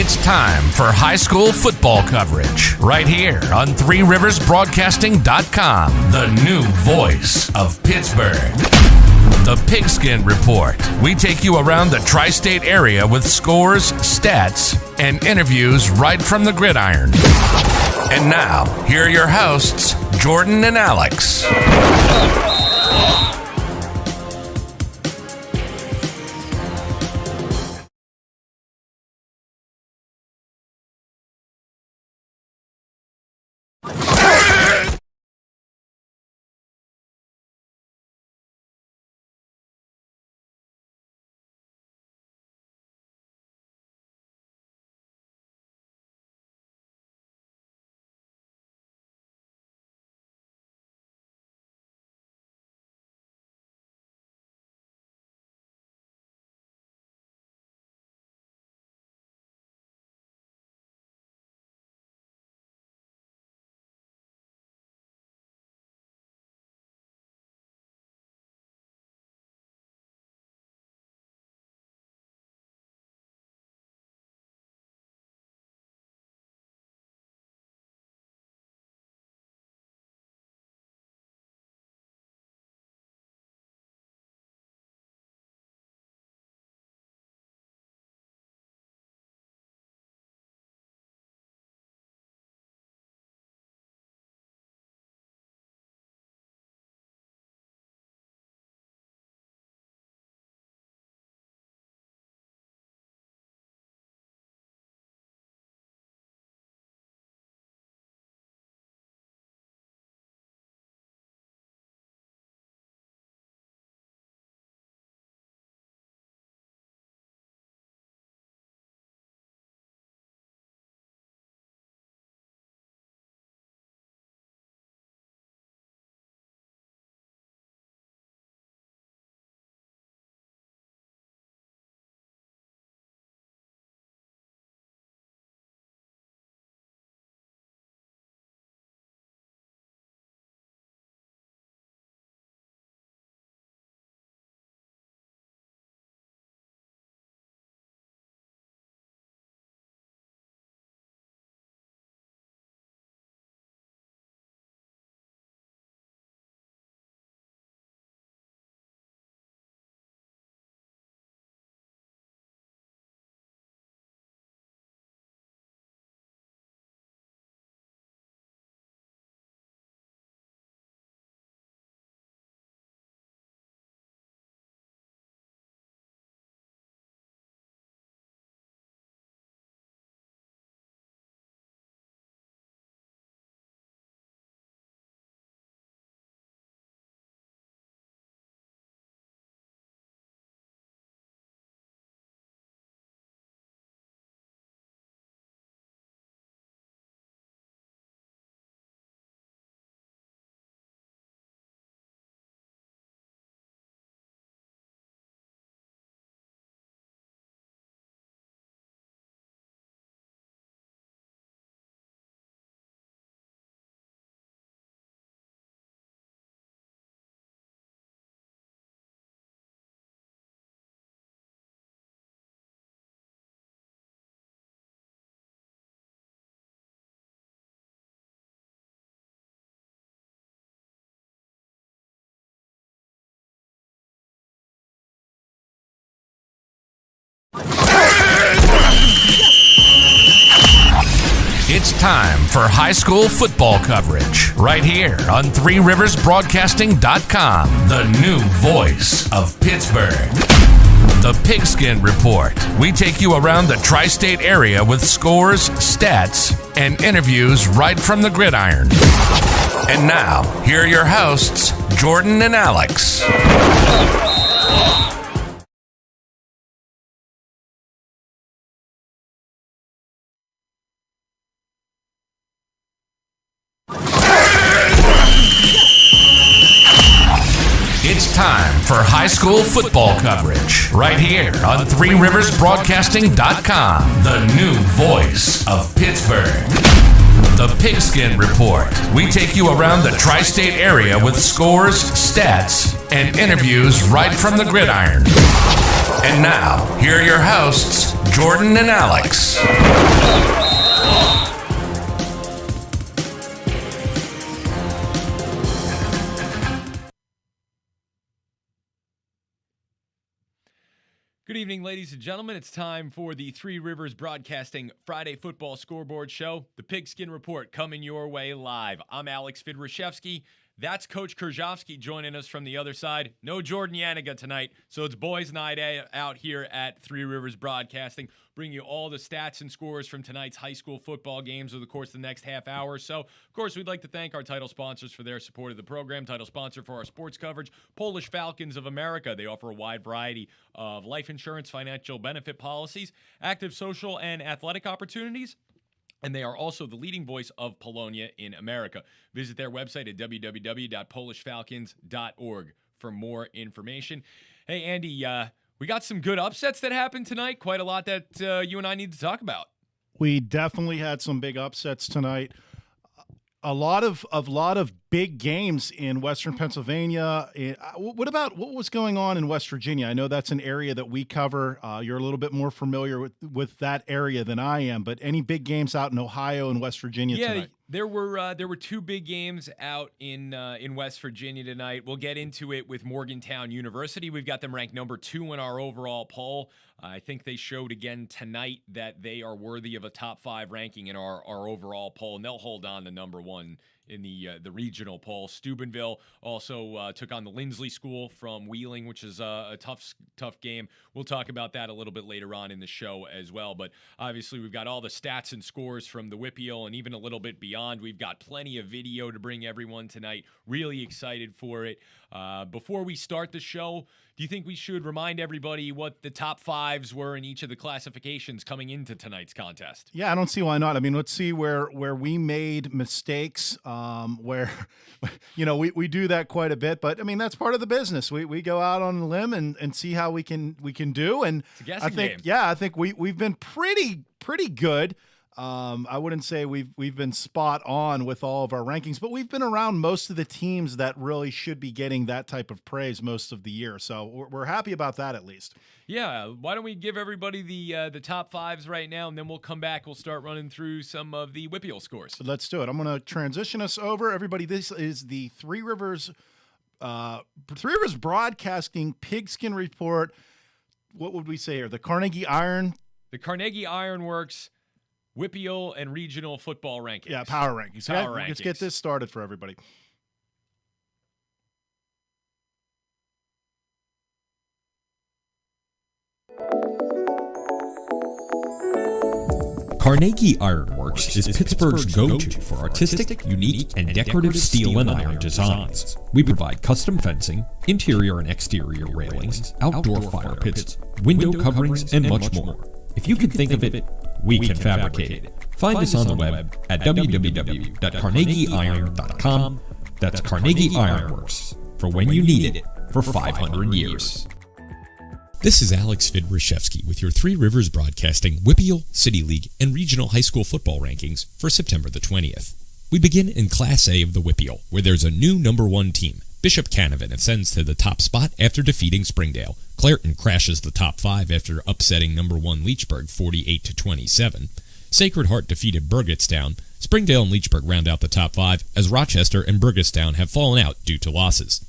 It's time for high school football coverage right here on ThreeRiversBroadcasting.com, the new voice of Pittsburgh. The Pigskin Report. We take you around the tri-state area with scores, stats, and interviews right from the gridiron. And now, here are your hosts, Jordan and Alex. It's time for high school football coverage right here on ThreeRiversBroadcasting.com, the new voice of Pittsburgh. The Pigskin Report. We take you around the tri-state area with scores, stats, and interviews right from the gridiron. And now, here are your hosts, Jordan and Alex. It's time for high school football coverage right here on ThreeRiversBroadcasting.com, the new voice of Pittsburgh. The Pigskin Report. We take you around the tri-state area with scores, stats, and interviews right from the gridiron. And now, here are your hosts, Jordan and Alex. Good evening, ladies and gentlemen. It's time for the Three Rivers Broadcasting Friday Football Scoreboard Show. The Pigskin Report coming your way live. I'm Alex Vidrishevsky. That's Coach Kurzawski joining us from the other side. No Jordan Yanniga tonight, so it's boys' night out here at Three Rivers Broadcasting. Bring you all the stats and scores from tonight's high school football games over the course of the next half hour or so. Of course, we'd like to thank our title sponsors for their support of the program. Title sponsor for our sports coverage, Polish Falcons of America. They offer a wide variety of life insurance, financial benefit policies, active social and athletic opportunities. And they are also the leading voice of Polonia in America. Visit their website at www.polishfalcons.org for more information. Hey, Andy, we got some good upsets that happened tonight. Quite a lot that you and I need to talk about. We definitely had some big upsets tonight. A lot of big games in Western Pennsylvania. What was going on in West Virginia? I know that's an area that we cover. You're a little bit more familiar with that area than I am. But any big games out in Ohio and West Virginia tonight? There were two big games out in West Virginia tonight. We'll get into it with Morgantown University. We've got them ranked number 2 in our overall poll. I think they showed again tonight that they are worthy of a top 5 ranking in our overall poll, and they'll hold on to number 1 in the regional poll. Steubenville also took on the Lindsley School from Wheeling, which is a tough game. We'll talk about that a little bit later on in the show as well. But obviously, we've got all the stats and scores from the WPIAL and even a little bit beyond. We've got plenty of video to bring everyone tonight. Really excited for it. Before we start the show, do you think we should remind everybody what the top 5s were in each of the classifications coming into tonight's contest? Yeah, I don't see why not. I mean, let's see where we made mistakes, where, we do that quite a bit. But, I mean, that's part of the business. We go out on a limb and see how we can do. And it's a guessing game. Yeah, I think we've been pretty good. I wouldn't say we've been spot on with all of our rankings, but we've been around most of the teams that really should be getting that type of praise most of the year. So we're happy about that at least. Yeah, why don't we give everybody the top 5s right now, and then we'll come back. We'll start running through some of the WPIAL scores. Let's do it. I'm going to transition us over. Everybody, this is the Three Rivers Broadcasting Pigskin Report. What would we say here? The Carnegie Iron Works WPIAL and regional football rankings. Yeah, power rankings. Let's get this started for everybody. Carnegie Ironworks is Pittsburgh's go-to for artistic, unique, and decorative steel and iron designs. We provide custom fencing, interior and exterior railings, outdoor fire pits, window coverings, and much more. If you can think of it, we can fabricate it. Find us on the web at www.carnegieiron.com. That's Carnegie Ironworks, for when you need it for 500 years. This is Alex Vidrishevsky with your Three Rivers Broadcasting WPIAL, City League, and Regional High School Football rankings for September the 20th. We begin in Class A of the WPIAL, where there's a new number 1 team. Bishop Canevin ascends to the top spot after defeating Springdale. Clairton crashes the top 5 after upsetting number 1 Leechburg 48-27. Sacred Heart defeated Burgettstown. Springdale and Leechburg round out the top 5 as Rochester and Burgettstown have fallen out due to losses.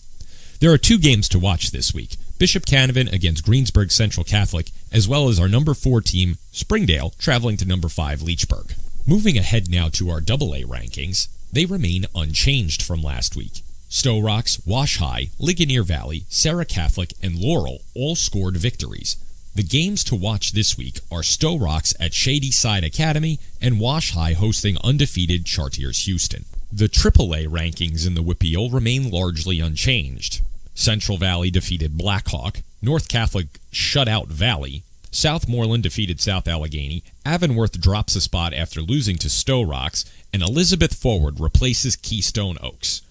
There are 2 games to watch this week. Bishop Canevin against Greensburg Central Catholic, as well as our number 4 team, Springdale, traveling to number 5 Leechburg. Moving ahead now to our AA rankings, they remain unchanged from last week. Stowe Rocks, Wash High, Ligonier Valley, Sarah Catholic, and Laurel all scored victories. The games to watch this week are Stowe Rocks at Shady Side Academy and Wash High hosting undefeated Chartiers Houston. The AAA rankings in the WPIAL remain largely unchanged. Central Valley defeated Blackhawk, North Catholic shut out Valley, Southmoreland defeated South Allegheny, Avonworth drops a spot after losing to Stowe Rocks, and Elizabeth Forward replaces Keystone Oaks.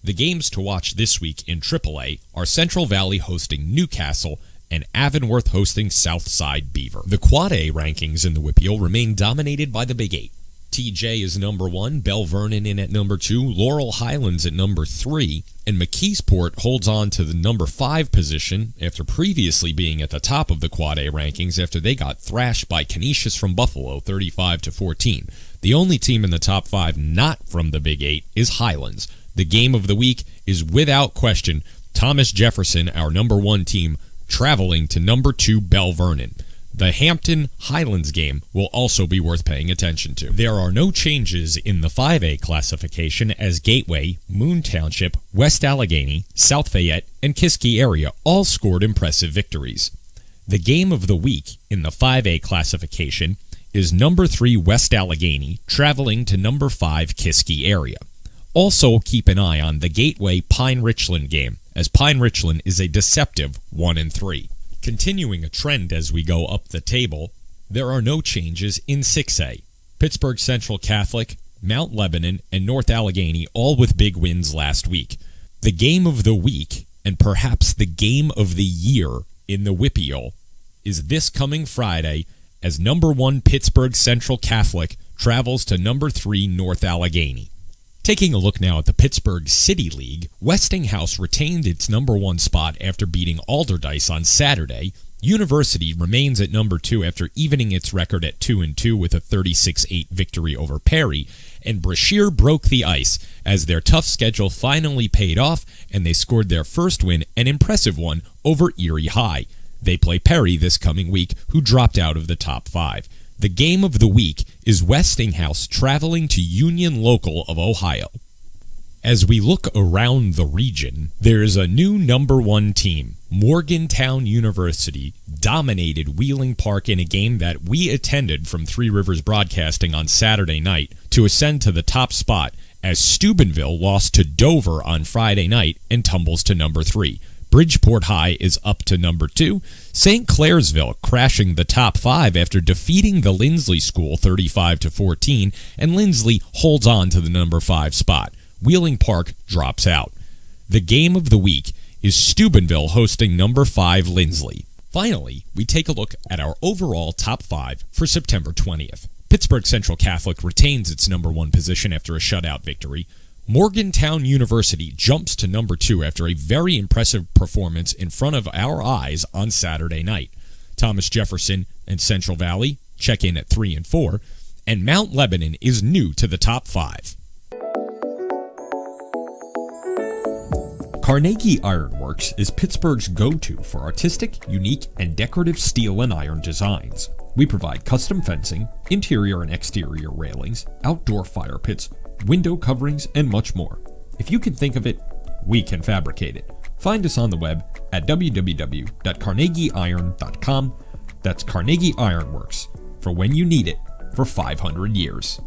The games to watch this week in AAA are Central Valley hosting Newcastle and Avonworth hosting Southside Beaver. The Quad A rankings in the WPIAL remain dominated by the Big 8. TJ is number 1, Bell Vernon in at number 2, Laurel Highlands at number 3, and McKeesport holds on to the number 5 position after previously being at the top of the Quad A rankings after they got thrashed by Canisius from Buffalo 35-14. The only team in the top 5 not from the Big 8 is Highlands. The game of the week is without question Thomas Jefferson, our number 1 team, traveling to number 2 Bell Vernon. The Hampton Highlands game will also be worth paying attention to. There are no changes in the 5A classification as Gateway, Moon Township, West Allegheny, South Fayette, and Kiski area all scored impressive victories. The game of the week in the 5A classification is number 3 West Allegheny traveling to number 5 Kiski area. Also keep an eye on the Gateway Pine Richland game, as Pine Richland is a deceptive 1-3. Continuing a trend as we go up the table, there are no changes in 6A. Pittsburgh Central Catholic, Mount Lebanon, and North Allegheny all with big wins last week. The game of the week, and perhaps the game of the year in the WPIAL, is this coming Friday as number 1 Pittsburgh Central Catholic travels to number 3 North Allegheny. Taking a look now at the Pittsburgh City League, Westinghouse retained its number 1 spot after beating Alderdice on Saturday. University remains at number 2 after evening its record at 2-2 with a 36-8 victory over Perry. And Brashear broke the ice as their tough schedule finally paid off and they scored their first win, an impressive one, over Erie High. They play Perry this coming week, who dropped out of the top 5. The game of the week is Westinghouse traveling to Union Local of Ohio. As we look around the region, there is a new number 1 team. Morgantown University dominated Wheeling Park in a game that we attended from Three Rivers Broadcasting on Saturday night to ascend to the top spot as Steubenville lost to Dover on Friday night and tumbles to number 3. Bridgeport High is up to number 2. St. Clairsville crashing the top 5 after defeating the Lindsley School 35-14, and Lindsley holds on to the number 5 spot. Wheeling Park drops out. The game of the week is Steubenville hosting number 5 Lindsley. Finally, we take a look at our overall top 5 for September 20th. Pittsburgh Central Catholic retains its number 1 position after a shutout victory. Morgantown University jumps to number 2 after a very impressive performance in front of our eyes on Saturday night. Thomas Jefferson and Central Valley check in at 3 and 4, and Mount Lebanon is new to the top 5. Carnegie Ironworks is Pittsburgh's go-to for artistic, unique, and decorative steel and iron designs. We provide custom fencing, interior and exterior railings, outdoor fire pits, window coverings, and much more. If you can think of it, we can fabricate it. Find us on the web at www.carnegieiron.com. That's Carnegie Ironworks, for when you need it for 500 years.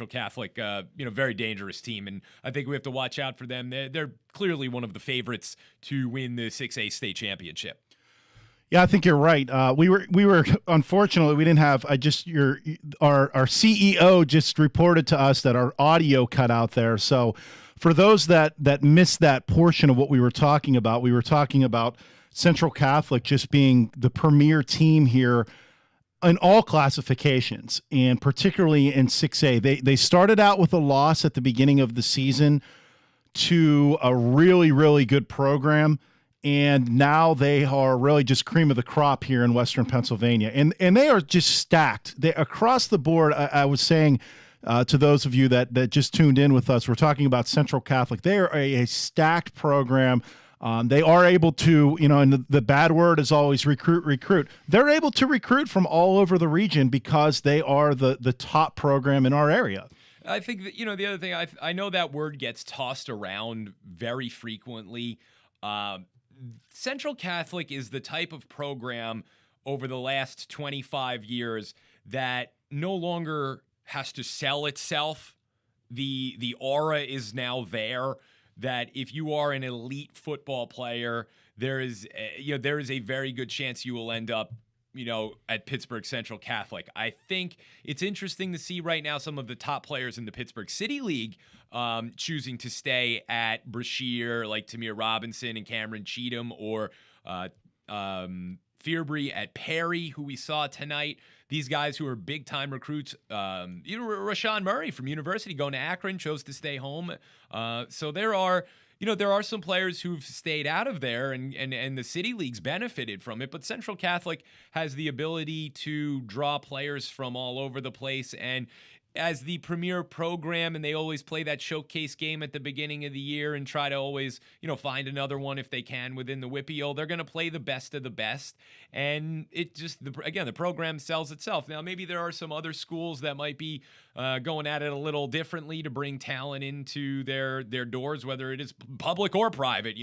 Central Catholic, very dangerous team, and I think we have to watch out for them. They're clearly one of the favorites to win the 6A state championship. Yeah, I think you're right. We were unfortunately we didn't have. Our CEO just reported to us that our audio cut out there. So for those that missed that portion of what we were talking about Central Catholic just being the premier team here in all classifications, and particularly in 6A. They started out with a loss at the beginning of the season to a really, really good program. And now they are really just cream of the crop here in Western Pennsylvania. And they are just stacked. They across the board. I was saying to those of you that just tuned in with us, we're talking about Central Catholic. They are a stacked program. They are able to, and the bad word is always recruit. They're able to recruit from all over the region because they are the top program in our area. I think that, the other thing, I know that word gets tossed around very frequently. Central Catholic is the type of program over the last 25 years that no longer has to sell itself. The aura is now there that if you are an elite football player, there is a very good chance you will end up at Pittsburgh Central Catholic. I think it's interesting to see right now some of the top players in the Pittsburgh City League choosing to stay at Brashear, like Tamir Robinson and Cameron Cheatham, or Fearbury at Perry, who we saw tonight. These guys who are big-time recruits. Rashawn Murray from University going to Akron chose to stay home. So there are some players who've stayed out of there, and the City League's benefited from it. But Central Catholic has the ability to draw players from all over the place. And as the premier program, and they always play that showcase game at the beginning of the year and try to always, find another one if they can within the WPIAL. They're going to play the best of the best. And it just, again, the program sells itself. Now, maybe there are some other schools that might be going at it a little differently to bring talent into their doors, whether it is public or private.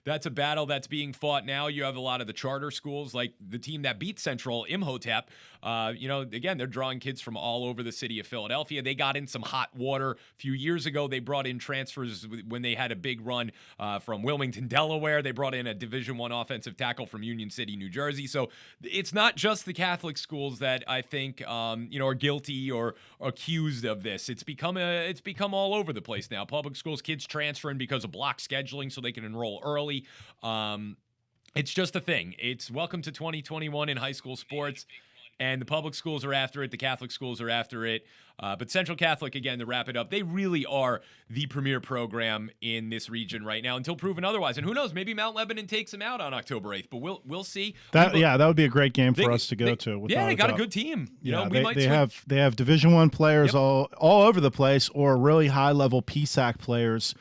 That's a battle that's being fought now. You have a lot of the charter schools, like the team that beat Central, Imhotep. Again, they're drawing kids from all over the city of Philadelphia. They got in some hot water a few years ago. They brought in transfers when they had a big run from Wilmington, Delaware. They brought in a Division I offensive tackle from Union City, New Jersey. So it's not just the Catholic schools that I think are guilty or accused of this. It's become all over the place now. Public schools, kids transferring because of block scheduling so they can enroll early. It's just a thing. It's welcome to 2021 in high school sports. And the public schools are after it. The Catholic schools are after it. But Central Catholic, again, to wrap it up, they really are the premier program in this region right now until proven otherwise. And who knows, maybe Mount Lebanon takes them out on October 8th. But we'll see. That would be a great game for us to go to. Yeah, they got a good team. They have Division I players all over the place, or really high-level PSAC players.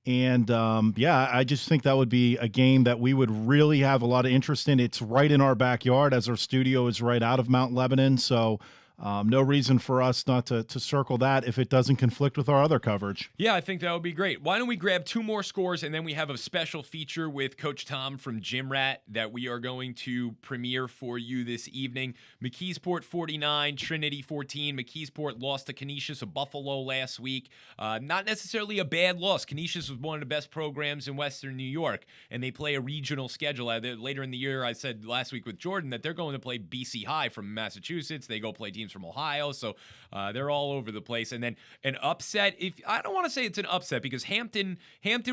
And, I just think that would be a game that we would really have a lot of interest in. It's right in our backyard, as our studio is right out of Mount Lebanon. So no reason for us not to circle that if it doesn't conflict with our other coverage. Yeah, I think that would be great. Why don't we grab two more scores, and then we have a special feature with Coach Tom from Gym Rat that we are going to premiere for you this evening. McKeesport 49, Trinity 14. McKeesport lost to Canisius of Buffalo last week. Not necessarily a bad loss. Canisius was one of the best programs in Western New York, and they play a regional schedule. Later in the year, I said last week with Jordan that they're going to play BC High from Massachusetts. They go play teams from Ohio, so they're all over the place. And then an upset, I don't want to say it's an upset because Hampton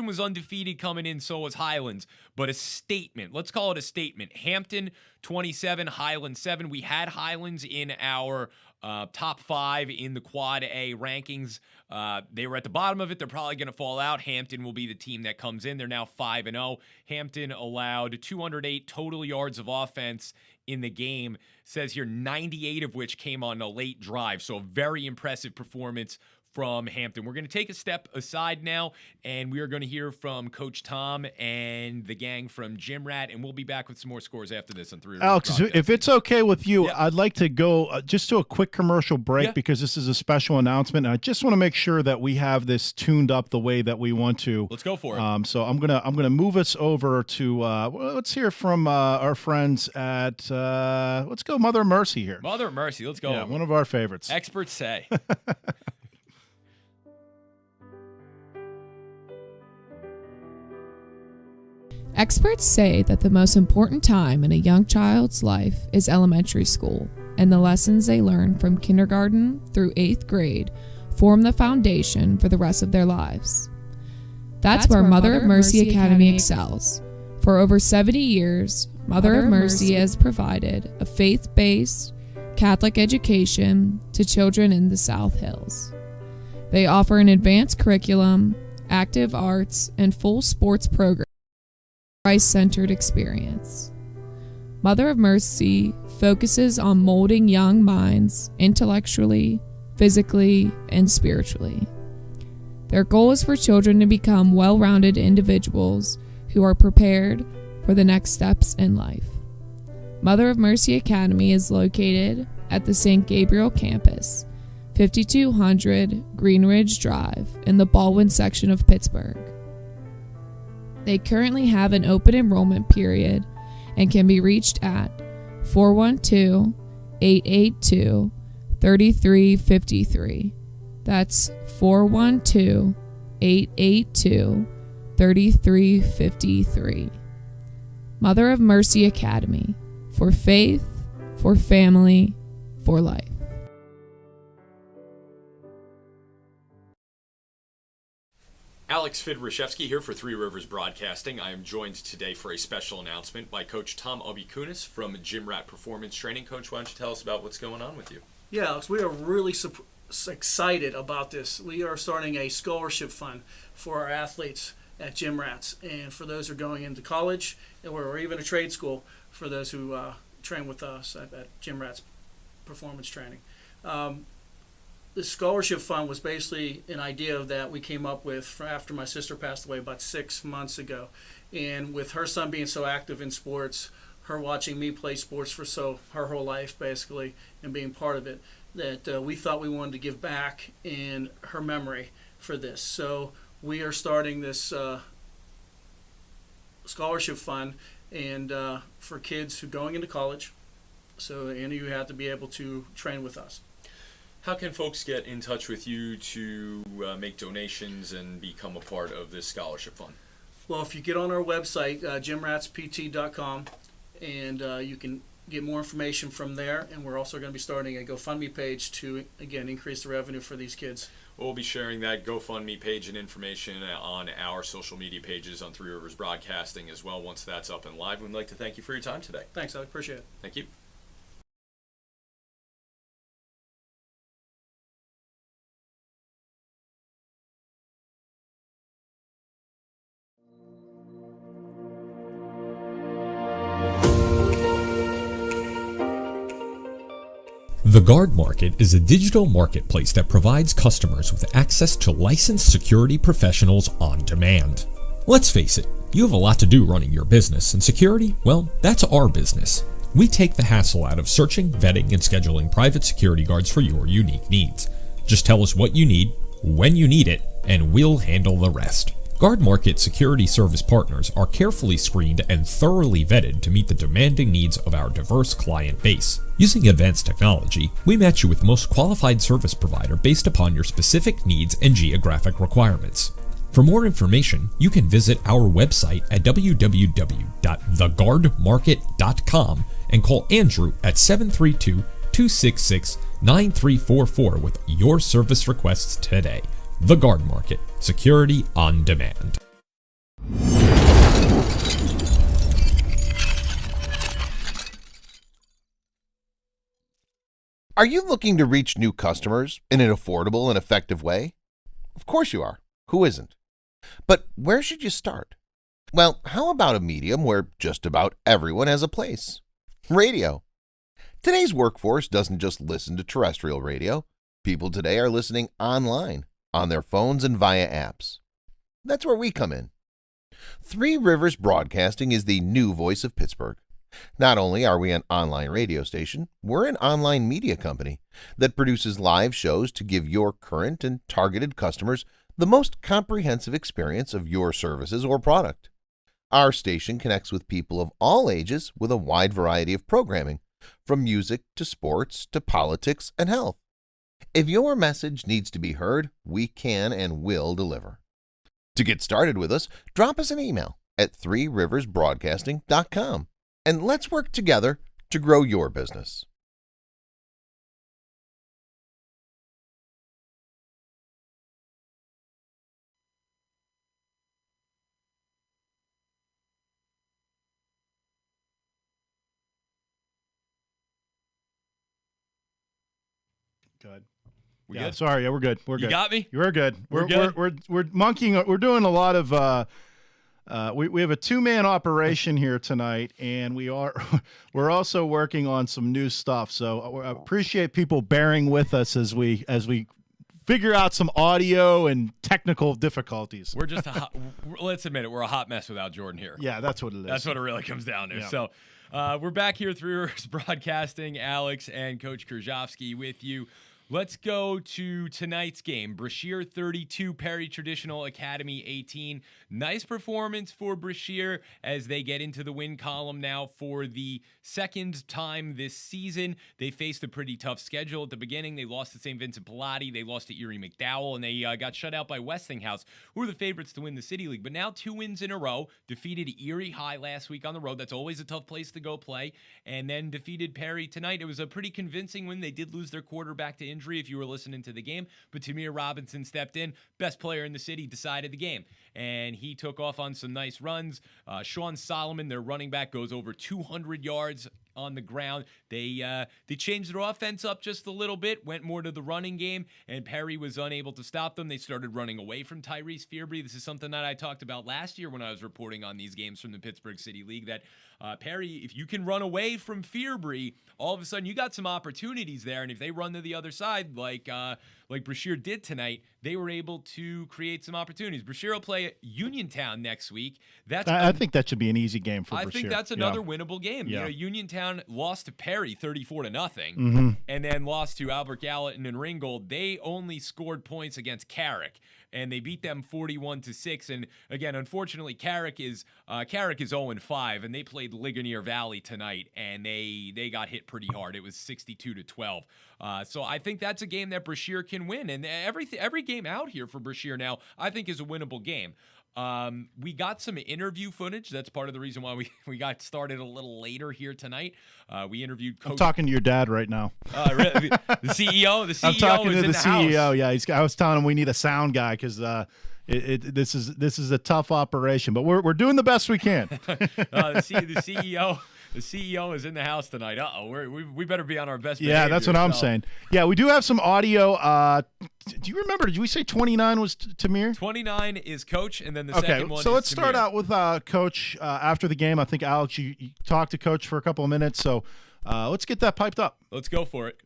was undefeated coming in, so was Highlands, but a statement. Let's call it a statement. Hampton 27, Highlands 7. We had Highlands in our top 5 in the Quad A rankings. They were at the bottom of it. They're probably going to fall out. Hampton will be the team that comes in. They're now 5-0. Hampton allowed 208 total yards of offense in the game. Says here 98 of which came on a late drive. So a very impressive performance from Hampton. We're going to take a step aside now, and we are going to hear from Coach Tom and the gang from Gym Rat, and we'll be back with some more scores after this on 3 Rivers Alex, if it's okay with you, yeah. I'd like to go just to a quick commercial break because this is a special announcement, and I just want to make sure that we have this tuned up the way that we want to. Let's go for it. So I'm gonna move us over to let's hear from our friends at let's go Mother Mercy here. Mother Mercy, let's go. Yeah, one of our favorites. Experts say. Experts say that the most important time in a young child's life is elementary school, and the lessons they learn from kindergarten through 8th grade form the foundation for the rest of their lives. That's where Mother of Mercy Academy excels. For over 70 years, Mother of Mercy has provided a faith-based Catholic education to children in the South Hills. They offer an advanced curriculum, active arts, and full sports program. Christ-centered experience. Mother of Mercy focuses on molding young minds intellectually, physically, and spiritually. Their goal is for children to become well-rounded individuals who are prepared for the next steps in life. Mother of Mercy Academy is located at the St. Gabriel campus, 5200 Greenridge Drive in the Baldwin section of Pittsburgh. They currently have an open enrollment period and can be reached at 412-882-3353. That's 412-882-3353. Mother of Mercy Academy, for faith, for family, for life. Alex Fidryshevsky here for Three Rivers Broadcasting. I am joined today for a special announcement by Coach Tom Obikunis from Gym Rat Performance Training. Coach, why don't you tell us about what's going on with you? Yeah, Alex, we are really excited about this. We are starting a scholarship fund for our athletes at Gym Rats, and for those who are going into college or even a trade school, for those who train with us at Gym Rats Performance Training. The scholarship fund was basically an idea that we came up with after my sister passed away about 6 months ago. And with her son being so active in sports, her watching me play sports for her whole life basically, and being part of it, that we thought we wanted to give back in her memory for this. So we are starting this scholarship fund and for kids who are going into college. So any of you have to be able to train with us. How can folks get in touch with you to make donations and become a part of this scholarship fund? Well, if you get on our website, gymratspt.com, and you can get more information from there. And we're also going to be starting a GoFundMe page to, again, increase the revenue for these kids. We'll be sharing that GoFundMe page and information on our social media pages on Three Rivers Broadcasting as well once that's up and live. We'd like to thank you for your time today. Thanks, I appreciate it. Thank you. The Guard Market is a digital marketplace that provides customers with access to licensed security professionals on demand. Let's face it, you have a lot to do running your business, and security, well, that's our business. We take the hassle out of searching, vetting, and scheduling private security guards for your unique needs. Just tell us what you need, when you need it, and we'll handle the rest. Guard Market security service partners are carefully screened and thoroughly vetted to meet the demanding needs of our diverse client base. Using advanced technology, we match you with the most qualified service provider based upon your specific needs and geographic requirements. For more information, you can visit our website at www.theguardmarket.com and call Andrew at 732-266-9344 with your service requests today. The Guard Market, security on demand. Are you looking to reach new customers in an affordable and effective way? Of course you are. Who isn't? But where should you start? Well, how about a medium where just about everyone has a place? Radio. Today's workforce doesn't just listen to terrestrial radio. People today are listening online, on their phones and via apps. That's where we come in. Three Rivers Broadcasting is the new voice of Pittsburgh. Not only are we an online radio station, we're an online media company that produces live shows to give your current and targeted customers the most comprehensive experience of your services or product. Our station connects with people of all ages with a wide variety of programming, from music to sports to politics and health. If your message needs to be heard, we can and will deliver. To get started with us, drop us an email at threeriversbroadcasting.com. And let's work together to grow your business. Good. We Yeah, good? sorry. Yeah, we're good. We're You good. got me? We're good. We're good? We're monkeying. We're doing a lot of. We have a 2-man operation here tonight, and we're also working on some new stuff. So I appreciate people bearing with us as we figure out some audio and technical difficulties. We're just let's admit it, we're a hot mess without Jordan here. Yeah, that's what it is. That's what it really comes down to. Yeah. So we're back here, Three Rivers Broadcasting, Alex and Coach Kurzawski with you. Let's go to tonight's game. Brashear 32, Perry Traditional Academy 18. Nice performance for Brashear as they get into the win column now for the second time this season. They faced a pretty tough schedule at the beginning. They lost to St. Vincent Pallotti. They lost to Erie McDowell, and they got shut out by Westinghouse, who were the favorites to win the City League. But now 2 wins in a row. Defeated Erie High last week on the road. That's always a tough place to go play. And then defeated Perry tonight. It was a pretty convincing win. They did lose their quarterback to injury if you were listening to the game, but Tamir Robinson stepped in, best player in the city, decided the game, and he took off on some nice runs. Sean Solomon, their running back, goes over 200 yards on the ground. They changed their offense up just a little bit, went more to the running game, and Perry was unable to stop them. They started running away from Tyrese Fearbury. This is something that I talked about last year when I was reporting on these games from the Pittsburgh City League, that Perry, if you can run away from Fearbury, all of a sudden you got some opportunities there, and if they run to the other side like Brashear did tonight, they were able to create some opportunities. Brashear will play Uniontown next week. I think that should be an easy game for Brashear. I think that's another winnable game. Yeah. You know, Uniontown lost to Perry 34-0, Mm-hmm. and then lost to Albert Gallatin and Ringgold. They only scored points against Carrick, and they beat them 41-6. And again, unfortunately, Carrick is 0-5, and they played Ligonier Valley tonight, and they got hit pretty hard. It was 62-12. So I think that's a game that Brashear can win, and every game out here for Brashear now I think is a winnable game. We got some interview footage. That's part of the reason why we got started a little later here tonight. We interviewed Coach. I'm talking to your dad right now. Really? The CEO. The CEO. I'm talking is to in the CEO. house. Yeah, I was telling him we need a sound guy because this is a tough operation, but we're doing the best we can. The CEO is in the house tonight. We better be on our best Yeah, that's what I'm saying. Yeah, we do have some audio. Do you remember? Did we say 29 was Tamir? 29 is Coach, and then the second one is so let's start Tamir. out with Coach after the game. I think, Alex, you talked to Coach for a couple of minutes, so let's get that piped up. Let's go for it.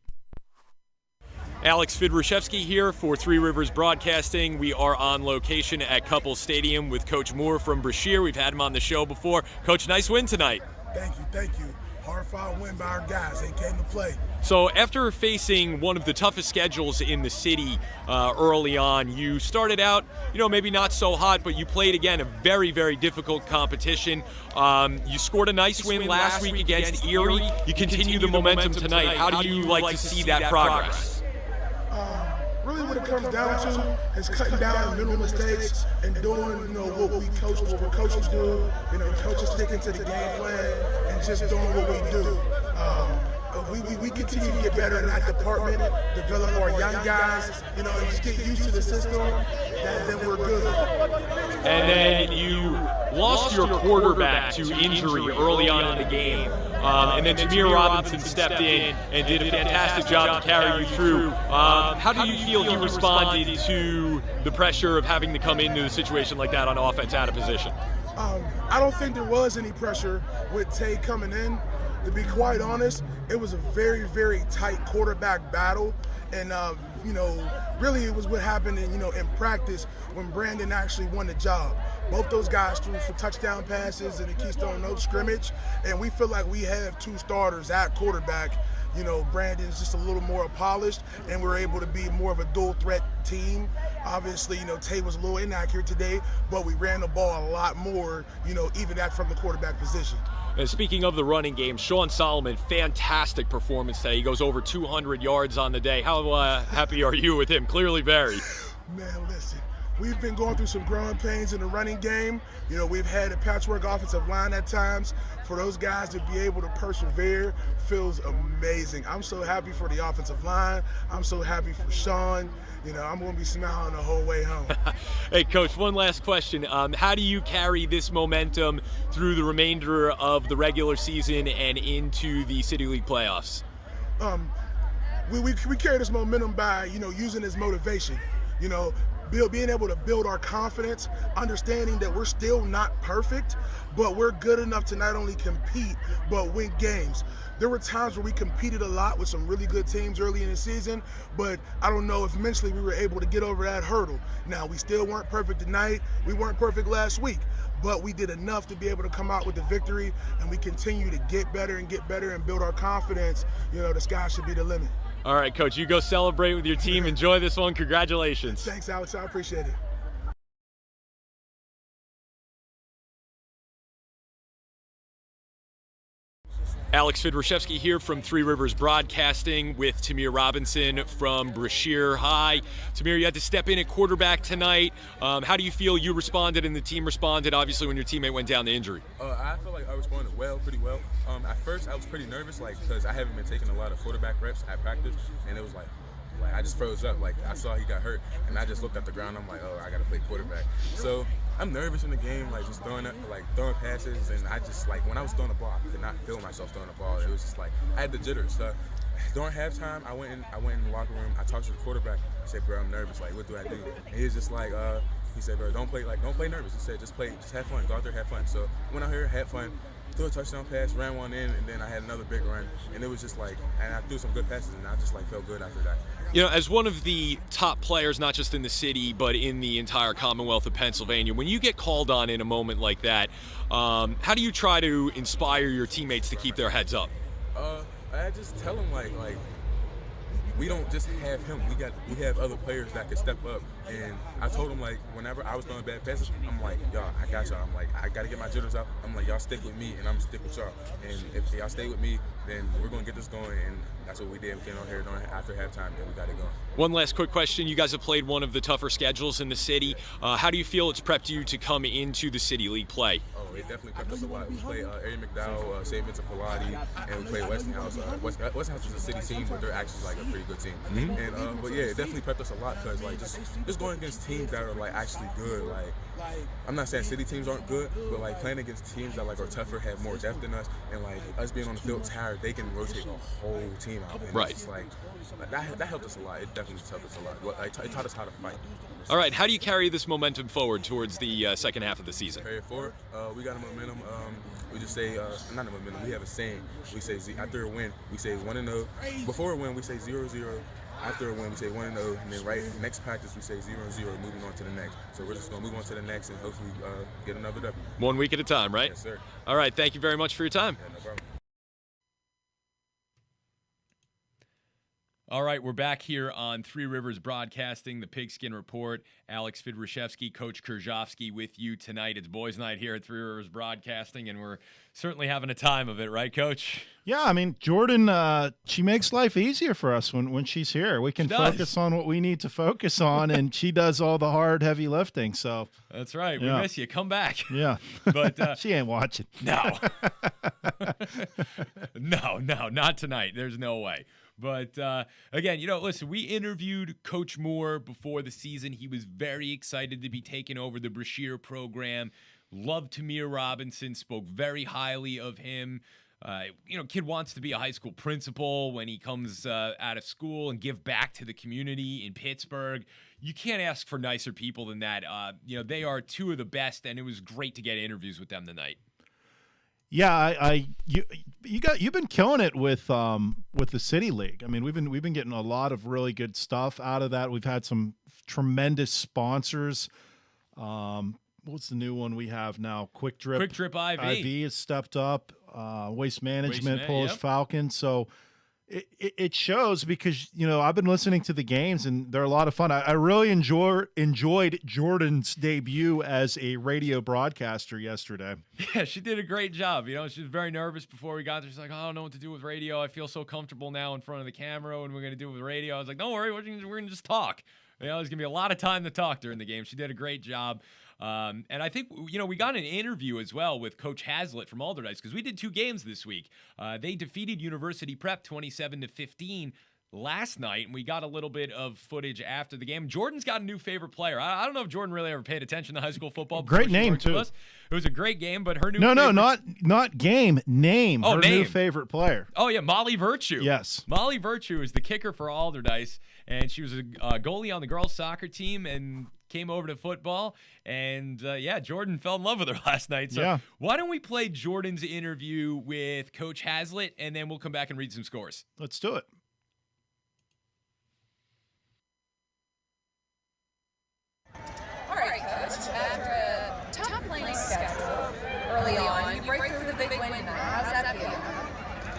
Alex Fidrushevsky here for Three Rivers Broadcasting. We are on location at Couples Stadium with Coach Moore from Brashear. We've had him on the show before. Coach, nice win tonight. Thank you. Hard-fought win by our guys. They came to play. So after facing one of the toughest schedules in the city early on, you started out, maybe not so hot, but you played, again, a very, very difficult competition. You scored a nice win last week against Erie. You continue the momentum tonight. How do you like to see that progress? Really what it comes down to is cutting down the mental mistakes and doing, what we're coaches do. Coaches sticking to the game plan and just doing what we do. We continue to get better in that department, develop our young guys, and just get used to the system, then we're good. And then you lost your quarterback to injury early on in the game. And then Tamir Robinson stepped in and did a fantastic job to carry you through. How do you feel he responded to the pressure of having to come into a situation like that on offense out of position? I don't think there was any pressure with Tay coming in. To be quite honest, it was a very, very tight quarterback battle. And, really it was what happened in practice when Brandon actually won the job. Both those guys threw for touchdown passes in the Keystone Oak scrimmage, and we feel like we have 2 starters at quarterback. Brandon's just a little more polished, and we're able to be more of a dual threat team. Obviously, Tay was a little inaccurate today, but we ran the ball a lot more, even that from the quarterback position. And speaking of the running game, Sean Solomon, fantastic performance today. He goes over 200 yards on the day. How happy are you with him? Clearly very. Man, listen, we've been going through some growing pains in the running game. You know, we've had a patchwork offensive line at times. For those guys to be able to persevere feels amazing. I'm so happy for the offensive line. I'm so happy for Sean. You know, I'm going to be smiling the whole way home. Hey, Coach, one last question. How do you carry this momentum through the remainder of the regular season and into the City League playoffs? We carry this momentum by, you know, using as motivation. You know, being able to build our confidence, understanding that we're still not perfect, but we're good enough to not only compete, but win games. There were times where we competed a lot with some really good teams early in the season, but I don't know if mentally we were able to get over that hurdle. Now, we still weren't perfect tonight. We weren't perfect last week, but we did enough to be able to come out with the victory, and we continue to get better and build our confidence. You know, the sky should be the limit. All right, Coach, you go celebrate with your team. Enjoy this one. Congratulations. Thanks, Alex. I appreciate it. Alex Fidrishevsky here from Three Rivers Broadcasting with Tamir Robinson from Brashear High. Tamir, you had to step in at quarterback tonight. How do you feel you responded and the team responded, obviously, when your teammate went down to injury? I feel like I responded pretty well. At first, I was pretty nervous, because I haven't been taking a lot of quarterback reps at practice, and it was like I just froze up. I saw he got hurt, and I just looked at the ground. I'm like, oh, I got to play quarterback. So I'm nervous in the game, just throwing passes, and I just, when I was throwing the ball, I could not feel myself throwing the ball. It was just I had the jitters. So during halftime, I went in the locker room. I talked to the quarterback. I said, bro, I'm nervous. What do I do? And he was just he said, bro, don't play nervous. He said, just have fun. Go out there, have fun. So I went out here, had fun. Threw a touchdown pass, ran one in, and then I had another big run. And it was just and I threw some good passes, and I just felt good after that. You know, as one of the top players, not just in the city, but in the entire Commonwealth of Pennsylvania, when you get called on in a moment like that, how do you try to inspire your teammates to keep their heads up? I just tell them, we don't just have him. We have other players that can step up. And I told him, whenever I was throwing bad passes, I'm like, y'all, I got y'all. I got to get my jitters out. I'm like, y'all stick with me, and I'm going to stick with y'all. And if y'all stay with me, then we're going to get this going. And that's what we did. We came on here after halftime, and we got it going. One last quick question. You guys have played one of the tougher schedules in the city. How do you feel it's prepped you to come into the City League play? Oh, it definitely prepped us a lot. We played Erie McDowell, St. Vincent Pilati, and we played Westinghouse. Westinghouse is a city team, but they're actually a pretty good team. Mm-hmm. And but yeah, it definitely prepped us a lot because just going against teams that are actually good. I'm not saying city teams aren't good, but playing against teams that are tougher, have more depth than us, and us being on the field tired, they can rotate a whole team out. And right. It's just, that helped us a lot. It definitely helped us a lot. It taught us how to fight. All right, how do you carry this momentum forward towards the second half of the season? Carry it forward. We got a momentum. We just say, not a momentum, we have a saying. We say, after a win, we say 1-0. Before a win, we say 0-0. After a win, we say 1-0, and then next practice, we say 0-0, moving on to the next. So we're just going to move on to the next and hopefully get another W. 1 week at a time, right? Yes, sir. All right, thank you very much for your time. Yeah, no problem. All right, we're back here on Three Rivers Broadcasting, the Pigskin Report. Alex Fidrishevsky, Coach Kurzawski with you tonight. It's boys' night here at Three Rivers Broadcasting, and we're certainly having a time of it, right, Coach? Yeah, I mean, Jordan, she makes life easier for us when she's here. We can focus on what we need to focus on, and she does all the hard, heavy lifting. So that's right. Yeah. We miss you. Come back. Yeah. But she ain't watching. No. No, not tonight. There's no way. But, again, listen, we interviewed Coach Moore before the season. He was very excited to be taking over the Brashear program. Loved Tamir Robinson, spoke very highly of him. Kid wants to be a high school principal when he comes out of school and give back to the community in Pittsburgh. You can't ask for nicer people than that. They are two of the best, and it was great to get interviews with them tonight. Yeah, you've been killing it with the City League. I mean, we've been getting a lot of really good stuff out of that. We've had some tremendous sponsors. What's the new one we have now? Quick Drip IV. IV has stepped up. Waste Management, Polish Falcon. So it shows because I've been listening to the games and they're a lot of fun. I really enjoyed Jordan's debut as a radio broadcaster yesterday. Yeah, she did a great job. She was very nervous before we got there. She's like, I don't know what to do with radio. I feel so comfortable now in front of the camera when we're going to do it with radio. I was like, don't worry, we're going to just talk. There's going to be a lot of time to talk during the game. She did a great job. And I think, we got an interview as well with Coach Hazlitt from Alderdice because we did 2 games this week. They defeated University Prep 27-15 last night, and we got a little bit of footage after the game. Jordan's got a new favorite player. I don't know if Jordan really ever paid attention to high school football. Great name, too. It was a great game, but her new not game, name. Oh, her name. New favorite player. Oh, yeah, Molly Virtue. Yes. Molly Virtue is the kicker for Alderdice, and she was a goalie on the girls' soccer team and came over to football. And, Jordan fell in love with her last night. So why don't we play Jordan's interview with Coach Hazlitt, and then we'll come back and read some scores. Let's do it. All right, Coach. After a tough playing schedule early on, you break through the big win tonight. How's that feel?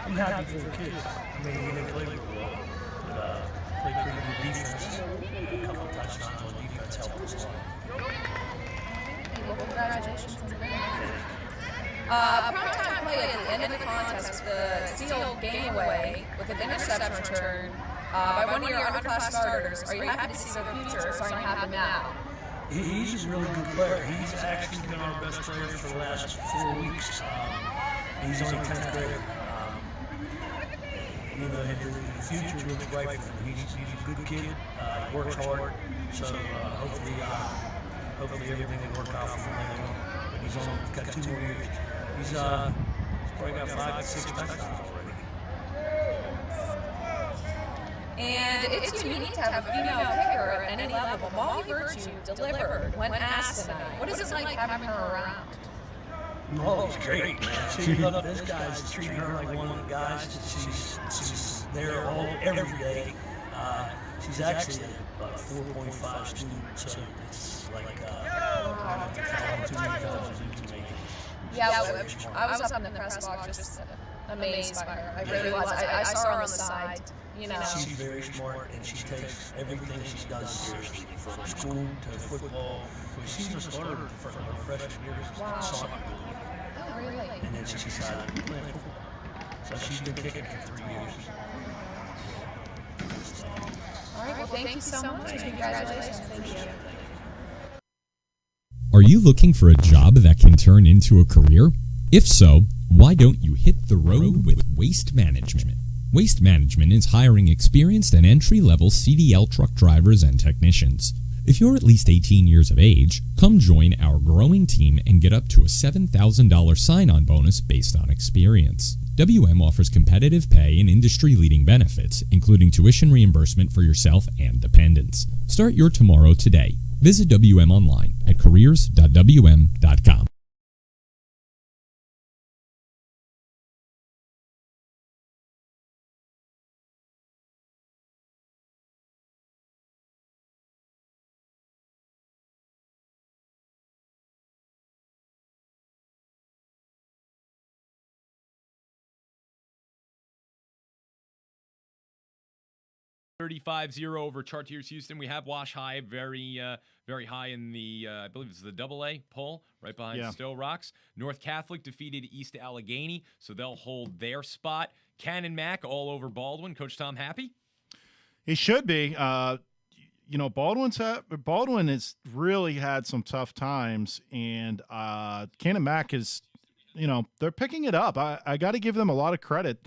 I'm happy for the kids. I mean, they played really well. Played pretty good defense. A couple of touchdowns on defense helped us a lot. Well, congratulations on the win. Primetime play at the end of the contest, the Seal game away with an interception return by one of your underclass starters. Are you happy to see their future starting to happen now? He's a really good player. He's actually been our best player for the last 4 weeks. He's only 10th grader. The future looks bright for him. He's a good kid. He works hard. So hopefully everything will work out for him. But he's only got 2 more years. He's probably got 5 to 6 touchdowns already. And it's unique to have a female kicker at any level. Molly Virtue delivered when asked tonight. What is it like having her around? Molly's great, man. She loves this guy's treating her like one of the guys. She's there every day. She's actually a 4.5 student, so it's like I was up in the press box just amazed by her. I really was. I saw her on the side. She's very smart, and she takes everything she does seriously, from school to football. She's a starter for her freshman year in soccer. Oh, really? And then she decided to play football. So she's been kicking for 3 years. All right, well, thank you so much. Congratulations. Thank you. Are you looking for a job that can turn into a career? If so, why don't you hit the road with Waste Management? Waste Management is hiring experienced and entry-level CDL truck drivers and technicians. If you're at least 18 years of age, come join our growing team and get up to a $7,000 sign-on bonus based on experience. WM offers competitive pay and industry-leading benefits, including tuition reimbursement for yourself and dependents. Start your tomorrow today. Visit WM online at careers.wm.com. $35-0 over Chartiers Houston. We have Wash High very high in the, I believe it's the AA poll, right behind Stowe Rocks. North Catholic defeated East Allegheny, so they'll hold their spot. Cannon Mac all over Baldwin. Coach Tom happy? He should be. Baldwin has really had some tough times, and Cannon Mac is, they're picking it up. I got to give them a lot of credit.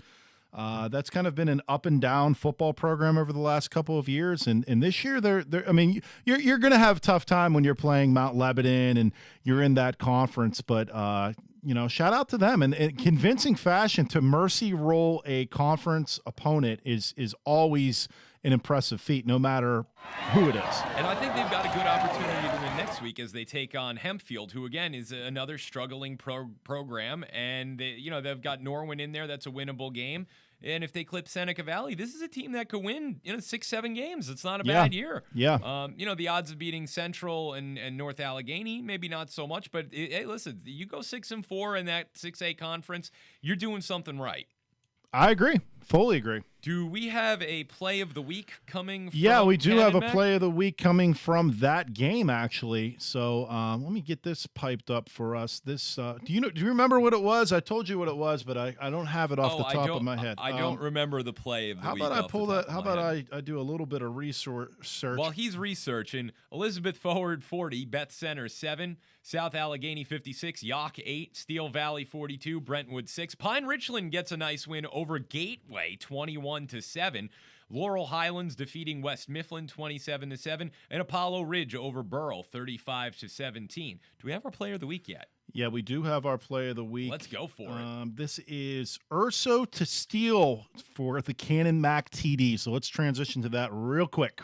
That's kind of been an up and down football program over the last couple of years, and this year you're going to have a tough time when you're playing Mount Lebanon and you're in that conference. But shout out to them, and in convincing fashion to mercy roll a conference opponent is always an impressive feat, no matter who it is. And I think they've got a good opportunity to win next week as they take on Hempfield, who again is another struggling program, and they've got Norwin in there. That's a winnable game. And if they clip Seneca Valley, this is a team that could win 6-7 games. It's not a bad year. Yeah. The odds of beating Central and North Allegheny, maybe not so much, but hey, listen, you go 6-4 in that 6A conference, you're doing something right. I agree. Fully agree. Do we have a play of the week coming from Yeah, we do have a Cannon play of the week coming from that game, actually. So let me get this piped up for us. This do you remember what it was? I told you what it was, but I don't have it off the top of my head. I don't remember the play of the week. How about I off pull the top that? of How my about head. I do a little bit of research? While he's researching, Elizabeth Forward 40, Beth Center 7, South Allegheny 56, Yock 8, Steel Valley 42, Brentwood 6. Pine Richland gets a nice win over Gateway 21-7. Laurel Highlands defeating West Mifflin 27-7, and Apollo Ridge over Burrell 35-17. Do we have our player of the week yet? Yeah, we do have our play of the week. Let's go for it. This is Urso to Steele for the Cannon Mac TD. So let's transition to that real quick.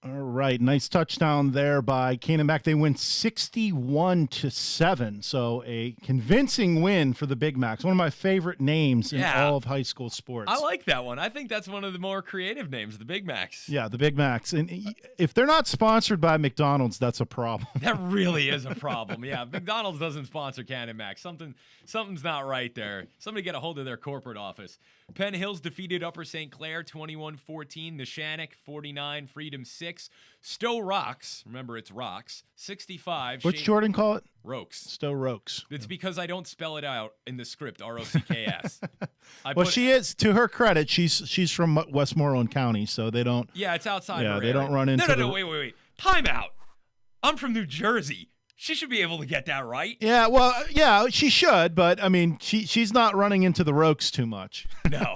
All right, nice touchdown there by Cannon Mac. They win 61-7, so a convincing win for the Big Macs. One of my favorite names in all of high school sports. I like that one. I think that's one of the more creative names, the Big Macs. Yeah, the Big Macs. And if they're not sponsored by McDonald's, that's a problem. That really is a problem. Yeah, McDonald's doesn't sponsor Cannon Mac. Something's not right there. Somebody get a hold of their corporate office. Penn Hills defeated Upper St. Clair 21-14. Neshannock 49, Freedom 6. Stowe Rocks, remember it's Rocks, 65. What's Jordan call it? Rokes. Stowe Rokes. It's because I don't spell it out in the script, R-O-C-K-S. Well, she is, to her credit, she's from Westmoreland County, so they don't. Yeah, it's outside. Yeah, her they area. don't run into. No, wait. Time out. I'm from New Jersey. She should be able to get that right. Yeah, well, yeah, she should, but I mean, she's not running into the Rokes too much. No.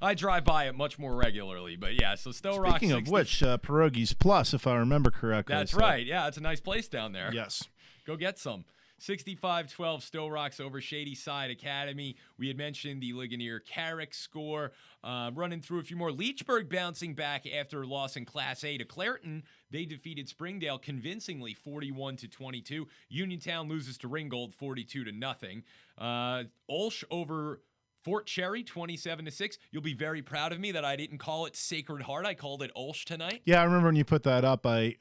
I drive by it much more regularly, but yeah. So Stowe Rock. Speaking of which, Pierogies Plus, if I remember correctly. That's right. Yeah, it's a nice place down there. Yes. Go get some. 65-12 Stowe Rocks over Shady Side Academy. We had mentioned the Ligonier Carrick score. Running through a few more. Leechburg bouncing back after a loss in Class A to Clairton. They defeated Springdale convincingly 41-22. Uniontown loses to Ringgold 42-0. Olsh over Fort Cherry 27-6. You'll be very proud of me that I didn't call it Sacred Heart. I called it Olsh tonight. Yeah, I remember when you put that up, I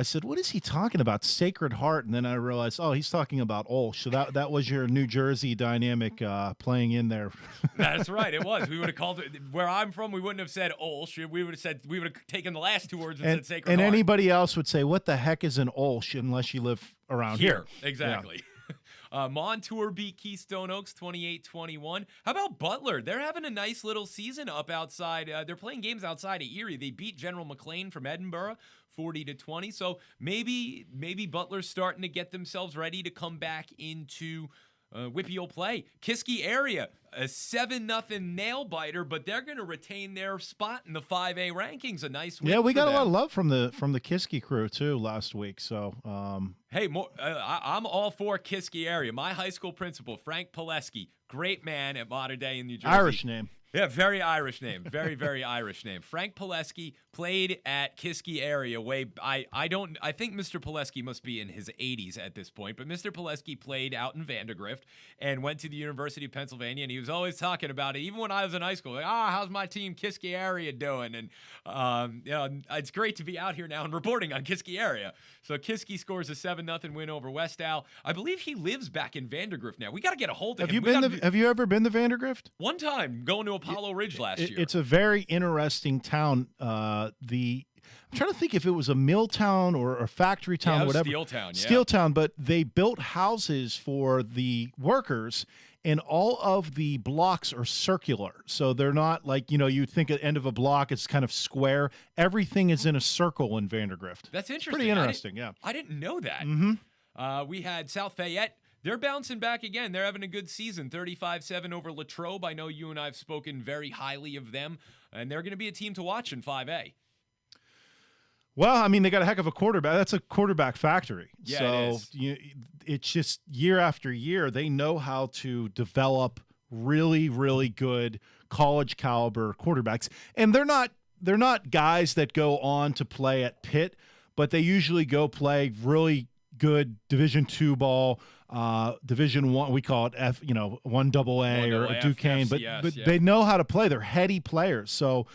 said, what is he talking about? Sacred Heart. And then I realized, oh, he's talking about Olsh. So that was your New Jersey dynamic playing in there. That's right. It was. We would have called it, where I'm from, we wouldn't have said Olsh. We would have taken the last two words and said Sacred Heart. And anybody else would say, what the heck is an Olsh unless you live around here? Exactly. Yeah. Montour beat Keystone Oaks 28-21. How about Butler? They're having a nice little season up outside. They're playing games outside of Erie. They beat General McLean from Edinburgh 40-20. So maybe Butler's starting to get themselves ready to come back into Whippy play. Kiski area, a 7-0 nail biter, but they're going to retain their spot in the 5A rankings. A nice win. Yeah, we got them. a lot of love from the Kiski crew too last week. So hey, I'm all for Kiski area. My high school principal, Frank Pileski, great man at Modern Day in New Jersey. Irish name. Yeah, very Irish name. Very, very Irish name. Frank Pileski played at Kiski area I think Mr. Pileski must be in his 80s at this point, but Mr. Pileski played out in Vandergrift and went to the University of Pennsylvania, and he was always talking about it, even when I was in high school, like, how's my team Kiski area doing? And it's great to be out here now and reporting on Kiski area. So Kiski scores a 7-0 win over West Al. I believe he lives back in Vandergrift now. We got to get a hold of him. Have you ever been to Vandergrift? One time, going to Apollo Ridge last year. It's a very interesting town. I'm trying to think if it was a mill town or a factory town, whatever. Steel town, yeah. Steel town, but they built houses for the workers, and all of the blocks are circular. So they're not like, you'd think at the end of a block it's kind of square. Everything is in a circle in Vandergrift. That's interesting. Pretty interesting, yeah. I didn't know that. Mm-hmm. We had South Fayette. They're bouncing back again. They're having a good season, 35-7 over Latrobe. I know you and I have spoken very highly of them, and they're going to be a team to watch in 5A. Well, I mean, they got a heck of a quarterback. That's a quarterback factory. Yeah, so it's just year after year, they know how to develop really, really good college caliber quarterbacks. And they're not guys that go on to play at Pitt, but they usually go play really good Division II ball, Division I. We call it F, 1AA or a Duquesne, but they know how to play. They're heady players. So,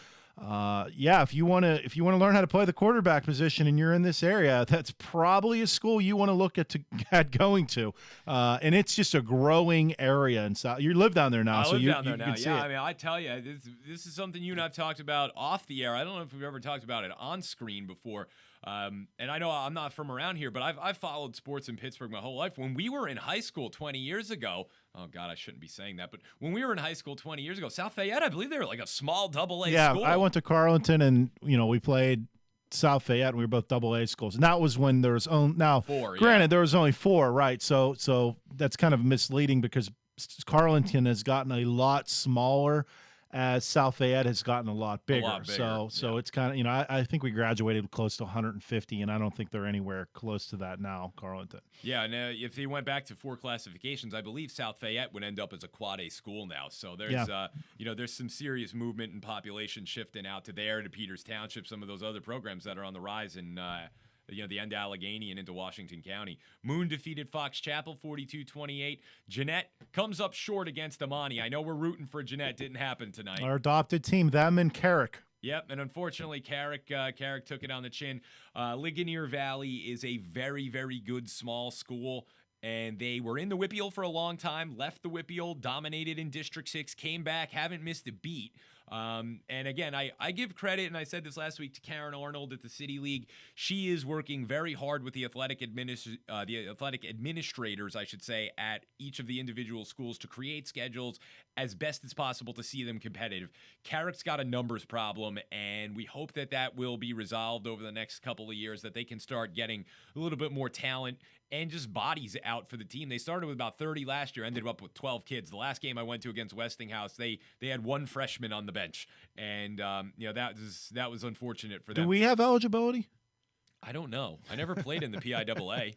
if you want to learn how to play the quarterback position and you're in this area, that's probably a school you want to look at going to. And it's just a growing area in South. You live down there now, I so live you down there now. can see Yeah, it. I mean, I tell you, this is something you and I've talked about off the air. I don't know if we've ever talked about it on screen before. And I know I'm not from around here, but I've followed sports in Pittsburgh my whole life. When we were in high school 20 years ago, oh God, I shouldn't be saying that, but when we were in high school 20 years ago, South Fayette, I believe they were like a small AA school. Yeah, I went to Carleton, and we played South Fayette, and we were both AA schools. And that was when there was granted, there was only 4, right? So that's kind of misleading because Carleton has gotten a lot smaller as South Fayette has gotten a lot bigger. So it's kind of, I think we graduated close to 150, and I don't think they're anywhere close to that now, Carleton. Yeah, and if they went back to 4 classifications, I believe South Fayette would end up as a Quad A school now. So there's, there's some serious movement and population shifting out to there, to Peters Township, some of those other programs that are on the rise in the end of Allegheny and into Washington County. Moon defeated Fox Chapel 42-28. Jeanette comes up short against Amani. I know we're rooting for Jeanette. Didn't happen tonight. Our adopted team, them and Carrick. Yep, and unfortunately, Carrick took it on the chin. Ligonier Valley is a very, very good small school, and they were in the Whippeal for a long time, left the Whippeal, dominated in District 6, came back, haven't missed a beat. And again, I give credit, and I said this last week, to Karen Arnold at the City League. She is working very hard with the athletic administrators, I should say, at each of the individual schools to create schedules as best as possible to see them competitive. Carrick's got a numbers problem, and we hope that will be resolved over the next couple of years, that they can start getting a little bit more talent and just bodies out for the team. They started with about 30 last year, ended up with 12 kids. The last game I went to against Westinghouse, they had 1 freshman on the bench, and that was unfortunate for them. Do we have eligibility? I don't know. I never played in the PIAA.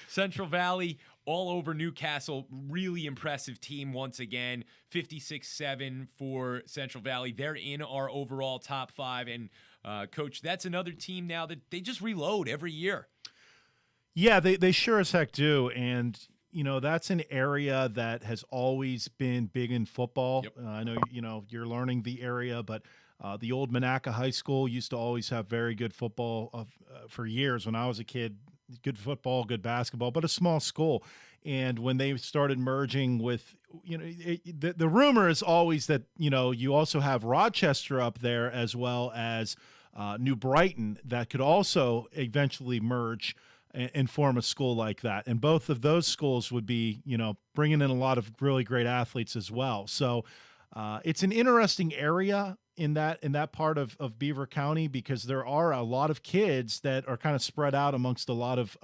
Central Valley all over Newcastle. Really impressive team once again. 56-7 for Central Valley. They're in our overall top 5. And, Coach, that's another team now that they just reload every year. Yeah, they sure as heck do. And, that's an area that has always been big in football. Yep. I know, you're learning the area, but the old Monaca High School used to always have very good football for years when I was a kid. Good football, good basketball, but a small school. And when they started merging with, the rumor is always that, you also have Rochester up there as well as New Brighton that could also eventually merge and form a school like that. And both of those schools would be, bringing in a lot of really great athletes as well. So it's an interesting area in that part of Beaver County, because there are a lot of kids that are kind of spread out amongst a lot of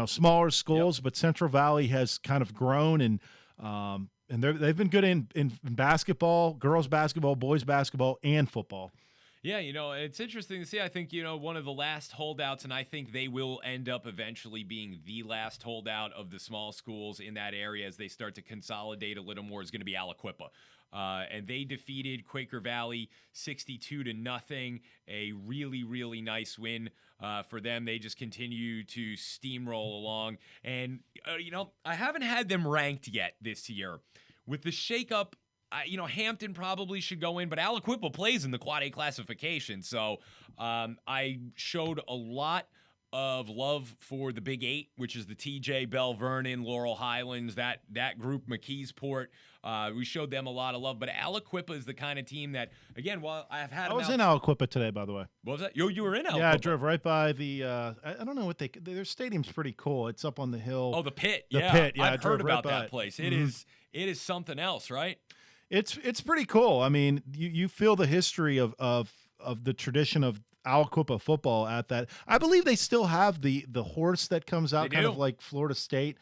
smaller schools. Yep. But Central Valley has kind of grown, and they've been good in basketball, girls basketball, boys basketball, and football. Yeah, it's interesting to see. I think, one of the last holdouts, and I think they will end up eventually being the last holdout of the small schools in that area as they start to consolidate a little more, is going to be Aliquippa. And they defeated Quaker Valley 62-0. A really, really nice win for them. They just continue to steamroll along. And, I haven't had them ranked yet this year. With the shakeup, Hampton probably should go in, but Aliquippa plays in the Quad A classification. So I showed a lot of love for the Big 8, which is the TJ, Bell Vernon, Laurel Highlands, that group, McKeesport. We showed them a lot of love, but Aliquippa is the kind of team that, again, while I've had I was in Aliquippa today, by the way. What was that? You were in Aliquippa? Yeah, I drove right by the, I don't know what their stadium's pretty cool. It's up on the hill. Oh, the Pit. The Pit, yeah. I've heard about right that place. It is something else, right? It's pretty cool. I mean, you feel the history of the tradition of Aliquippa football at that. I believe they still have the horse that comes out, kind of like Florida State.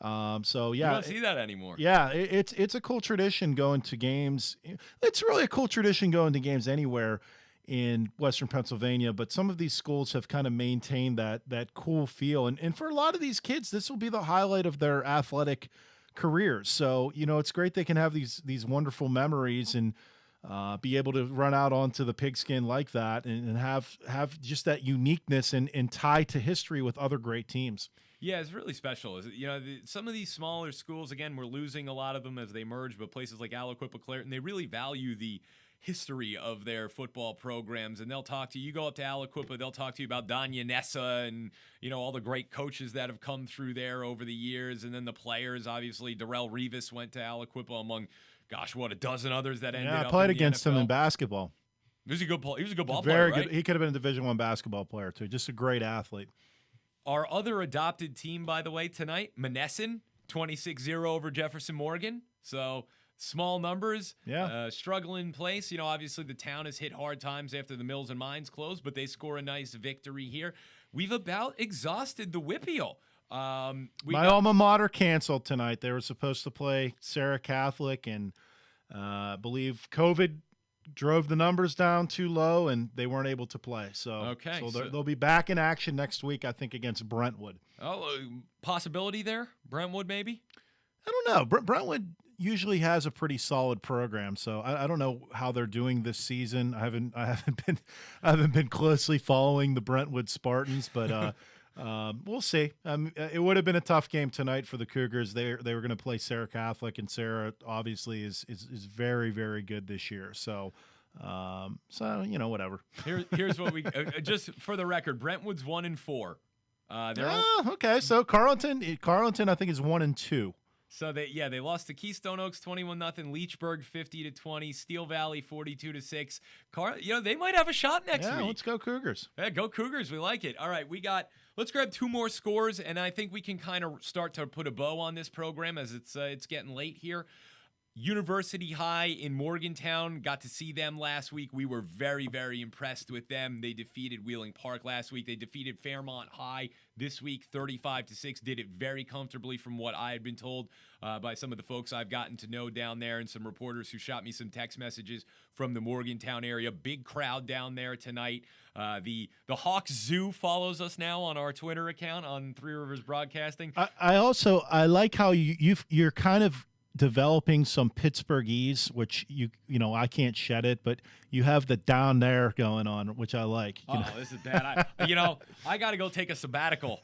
So yeah, you don't see that anymore. Yeah, it's a cool tradition going to games. It's really a cool tradition going to games anywhere in Western Pennsylvania, but some of these schools have kind of maintained that cool feel. And for a lot of these kids, this will be the highlight of their athletic careers. So, it's great they can have these wonderful memories. And be able to run out onto the Pigskin like that and have just that uniqueness and tie to history with other great teams. Yeah, it's really special. Some of these smaller schools, again, we're losing a lot of them as they merge, but places like Aliquippa, Clairton, they really value the history of their football programs, and they'll talk to you. You go up to Aliquippa, they'll talk to you about Danya Nessa and, all the great coaches that have come through there over the years, and then the players. Obviously, Darrell Rivas went to Aliquippa among, a dozen others that ended up I played in the against him NFL. in basketball. He was a good ball Very player, good. right? He could have been a Division I basketball player, too. Just a great athlete. Our other adopted team, by the way, tonight, Monessen, 26-0 over Jefferson Morgan. So small numbers, struggling place. Obviously the town has hit hard times after the mills and mines closed, but they score a nice victory here. We've about exhausted the Whippeal. My alma mater canceled tonight. They were supposed to play Sarah Catholic, and I believe COVID drove the numbers down too low, and they weren't able to play. So they'll be back in action next week, I think, against Brentwood. Oh, possibility there? Brentwood, maybe? I don't know. Brentwood usually has a pretty solid program, so I don't know how they're doing this season. I haven't been closely following the Brentwood Spartans, but we'll see. It would have been a tough game tonight for the Cougars. They were going to play Sarah Catholic, and Sarah obviously is very, very good this year. So whatever. Here's what we just for the record: Brentwood's 1-4. Okay. So Carleton, I think is 1-2. So they lost to Keystone Oaks 21-0, Leechburg 50-20, Steel Valley 42-6. They might have a shot next week. Yeah, let's go Cougars. Yeah, go Cougars. We like it. All right, let's grab two more scores, and I think we can kind of start to put a bow on this program as it's getting late here. University High in Morgantown, got to see them last week. We were very, very impressed with them. They defeated Wheeling Park last week. They defeated Fairmont High this week, 35-6. Did it very comfortably from what I had been told by some of the folks I've gotten to know down there and some reporters who shot me some text messages from the Morgantown area. Big crowd down there tonight. The Hawks Zoo follows us now on our Twitter account on Three Rivers Broadcasting. I like how you're kind of developing some Pittsburghese, which I can't shed it, but you have the down there going on, which I like. This is bad. I got to go take a sabbatical.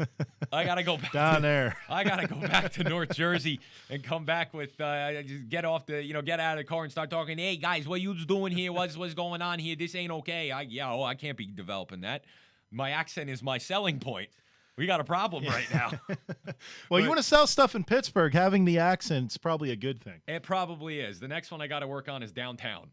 I got to go back down there. I got to go back to North Jersey and come back with get out of the car and start talking. Hey guys, what you doing here? What's going on here? This ain't okay. I can't be developing that. My accent is my selling point. We got a problem right now. Well, you want to sell stuff in Pittsburgh, having the accent's probably a good thing. It probably is. The next one I got to work on is downtown.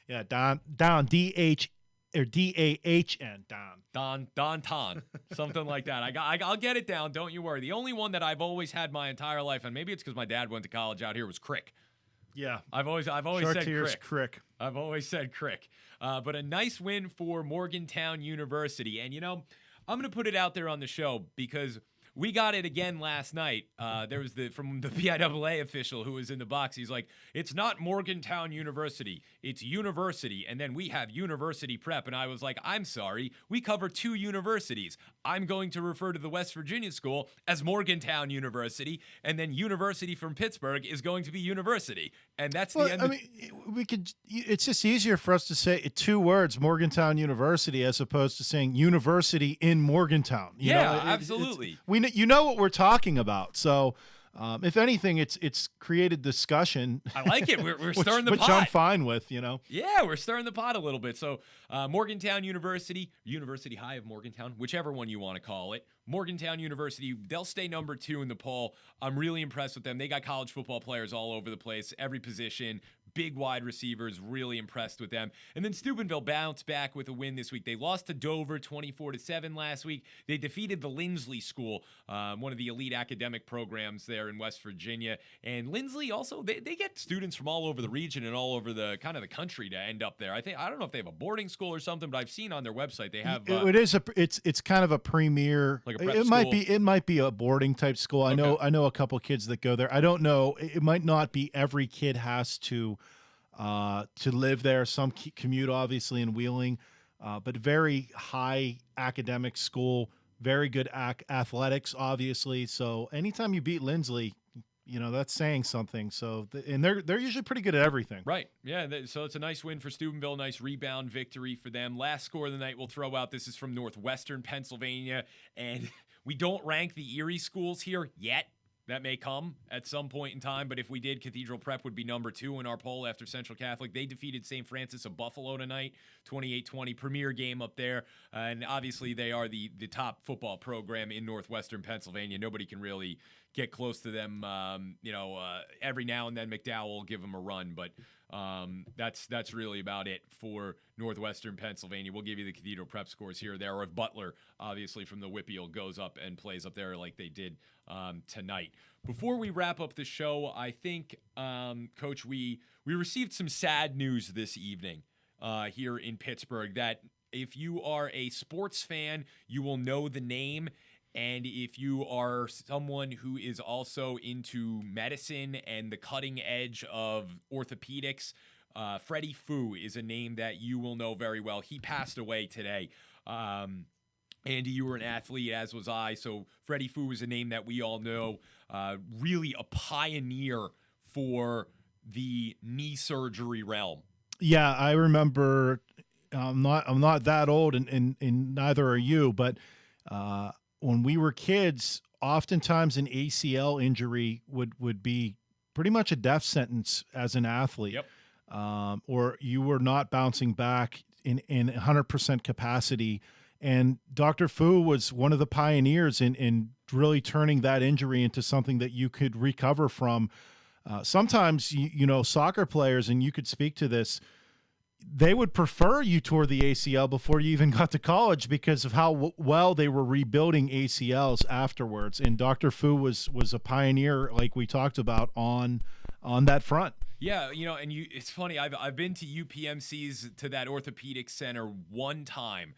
Yeah, down, D-H or D-A-H-N, down. Downtown, something like that. I'll get it down. Don't you worry. The only one that I've always had my entire life, and maybe it's because my dad went to college out here, was Crick. Yeah, I've always said Crick. I've always said Crick. But a nice win for Morgantown University, and I'm going to put it out there on the show because we got it again last night. There was from the PIAA official who was in the box. He's like, it's not Morgantown University. It's University. And then we have University Prep. And I was like, I'm sorry. We cover two universities. I'm going to refer to the West Virginia school as Morgantown University. And then University from Pittsburgh is going to be University. And that's the end. It's just easier for us to say two words, Morgantown University, as opposed to saying University in Morgantown. Absolutely. You know what we're talking about. So, if anything, it's created discussion. I like it. We're stirring the pot. Which I'm fine with, Yeah, we're stirring the pot a little bit. So, Morgantown University, University High of Morgantown, whichever one you want to call it. Morgantown University, they'll stay number 2 in the poll. I'm really impressed with them. They got college football players all over the place, every position, big wide receivers, really impressed with them. And then Steubenville bounced back with a win this week. They lost to Dover 24-7 last week. They defeated the Lindsley School, one of the elite academic programs there in West Virginia. And Lindsley also, they get students from all over the region and all over the kind of the country to end up there. I don't know if they have a boarding school or something, but I've seen on their website they have. It's kind of a premier. Like a prep it school. might be a boarding type school. Okay. I know a couple kids that go there. I don't know. It might not be every kid has to live there. Some commute obviously in Wheeling, but very high academic school, very good athletics obviously. So anytime you beat Lindsley, that's saying something. So, and they're usually pretty good at everything. Right. Yeah. So it's a nice win for Steubenville. Nice rebound victory for them. Last score of the night we'll throw out. This is from Northwestern Pennsylvania. And we don't rank the Erie schools here yet. That may come at some point in time, but if we did, Cathedral Prep would be number 2 in our poll after Central Catholic. They defeated St. Francis of Buffalo tonight, 28-20, premier game up there. And obviously they are the top football program in Northwestern Pennsylvania. Nobody can really get close to them. Every now and then McDowell will give them a run, but that's really about it for Northwestern Pennsylvania. We'll give you the Cathedral Prep scores here or there, or if Butler, obviously from the Whippeal, goes up and plays up there like they did tonight. Before we wrap up the show, I think, Coach, we received some sad news this evening here in Pittsburgh that if you are a sports fan, you will know the name. And if you are someone who is also into medicine and the cutting edge of orthopedics, Freddie Fu is a name that you will know very well. He passed away today. Andy, you were an athlete, as was I. So Freddie Fu is a name that we all know. Really a pioneer for the knee surgery realm. Yeah, I remember. I'm not that old, and neither are you, but when we were kids, oftentimes an ACL injury would be pretty much a death sentence as an athlete. Yep. Or you were not bouncing back in 100% capacity. And Dr. Fu was one of the pioneers in really turning that injury into something that you could recover from. Sometimes, soccer players, and you could speak to this, they would prefer you tore the ACL before you even got to college because of how well they were rebuilding ACLs afterwards. And Dr. Fu was a pioneer, like we talked about, on that front. Yeah, it's funny. I've been to UPMC's, to that orthopedic center one time.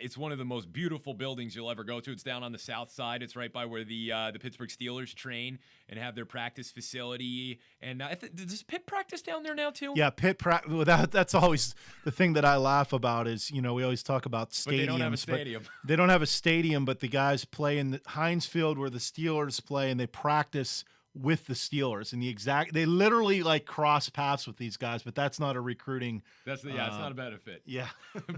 It's one of the most beautiful buildings you'll ever go to. It's down on the south side. It's right by where the Pittsburgh Steelers train and have their practice facility. And does Pitt practice down there now too? Yeah, Pitt practice. Well, that's always the thing that I laugh about is, we always talk about stadiums. But they don't have a stadium. They don't have a stadium, but the guys play in the Heinz Field where the Steelers play, and they practice with the Steelers, and they literally like cross paths with these guys, but that's not a recruiting. It's not a benefit. Yeah.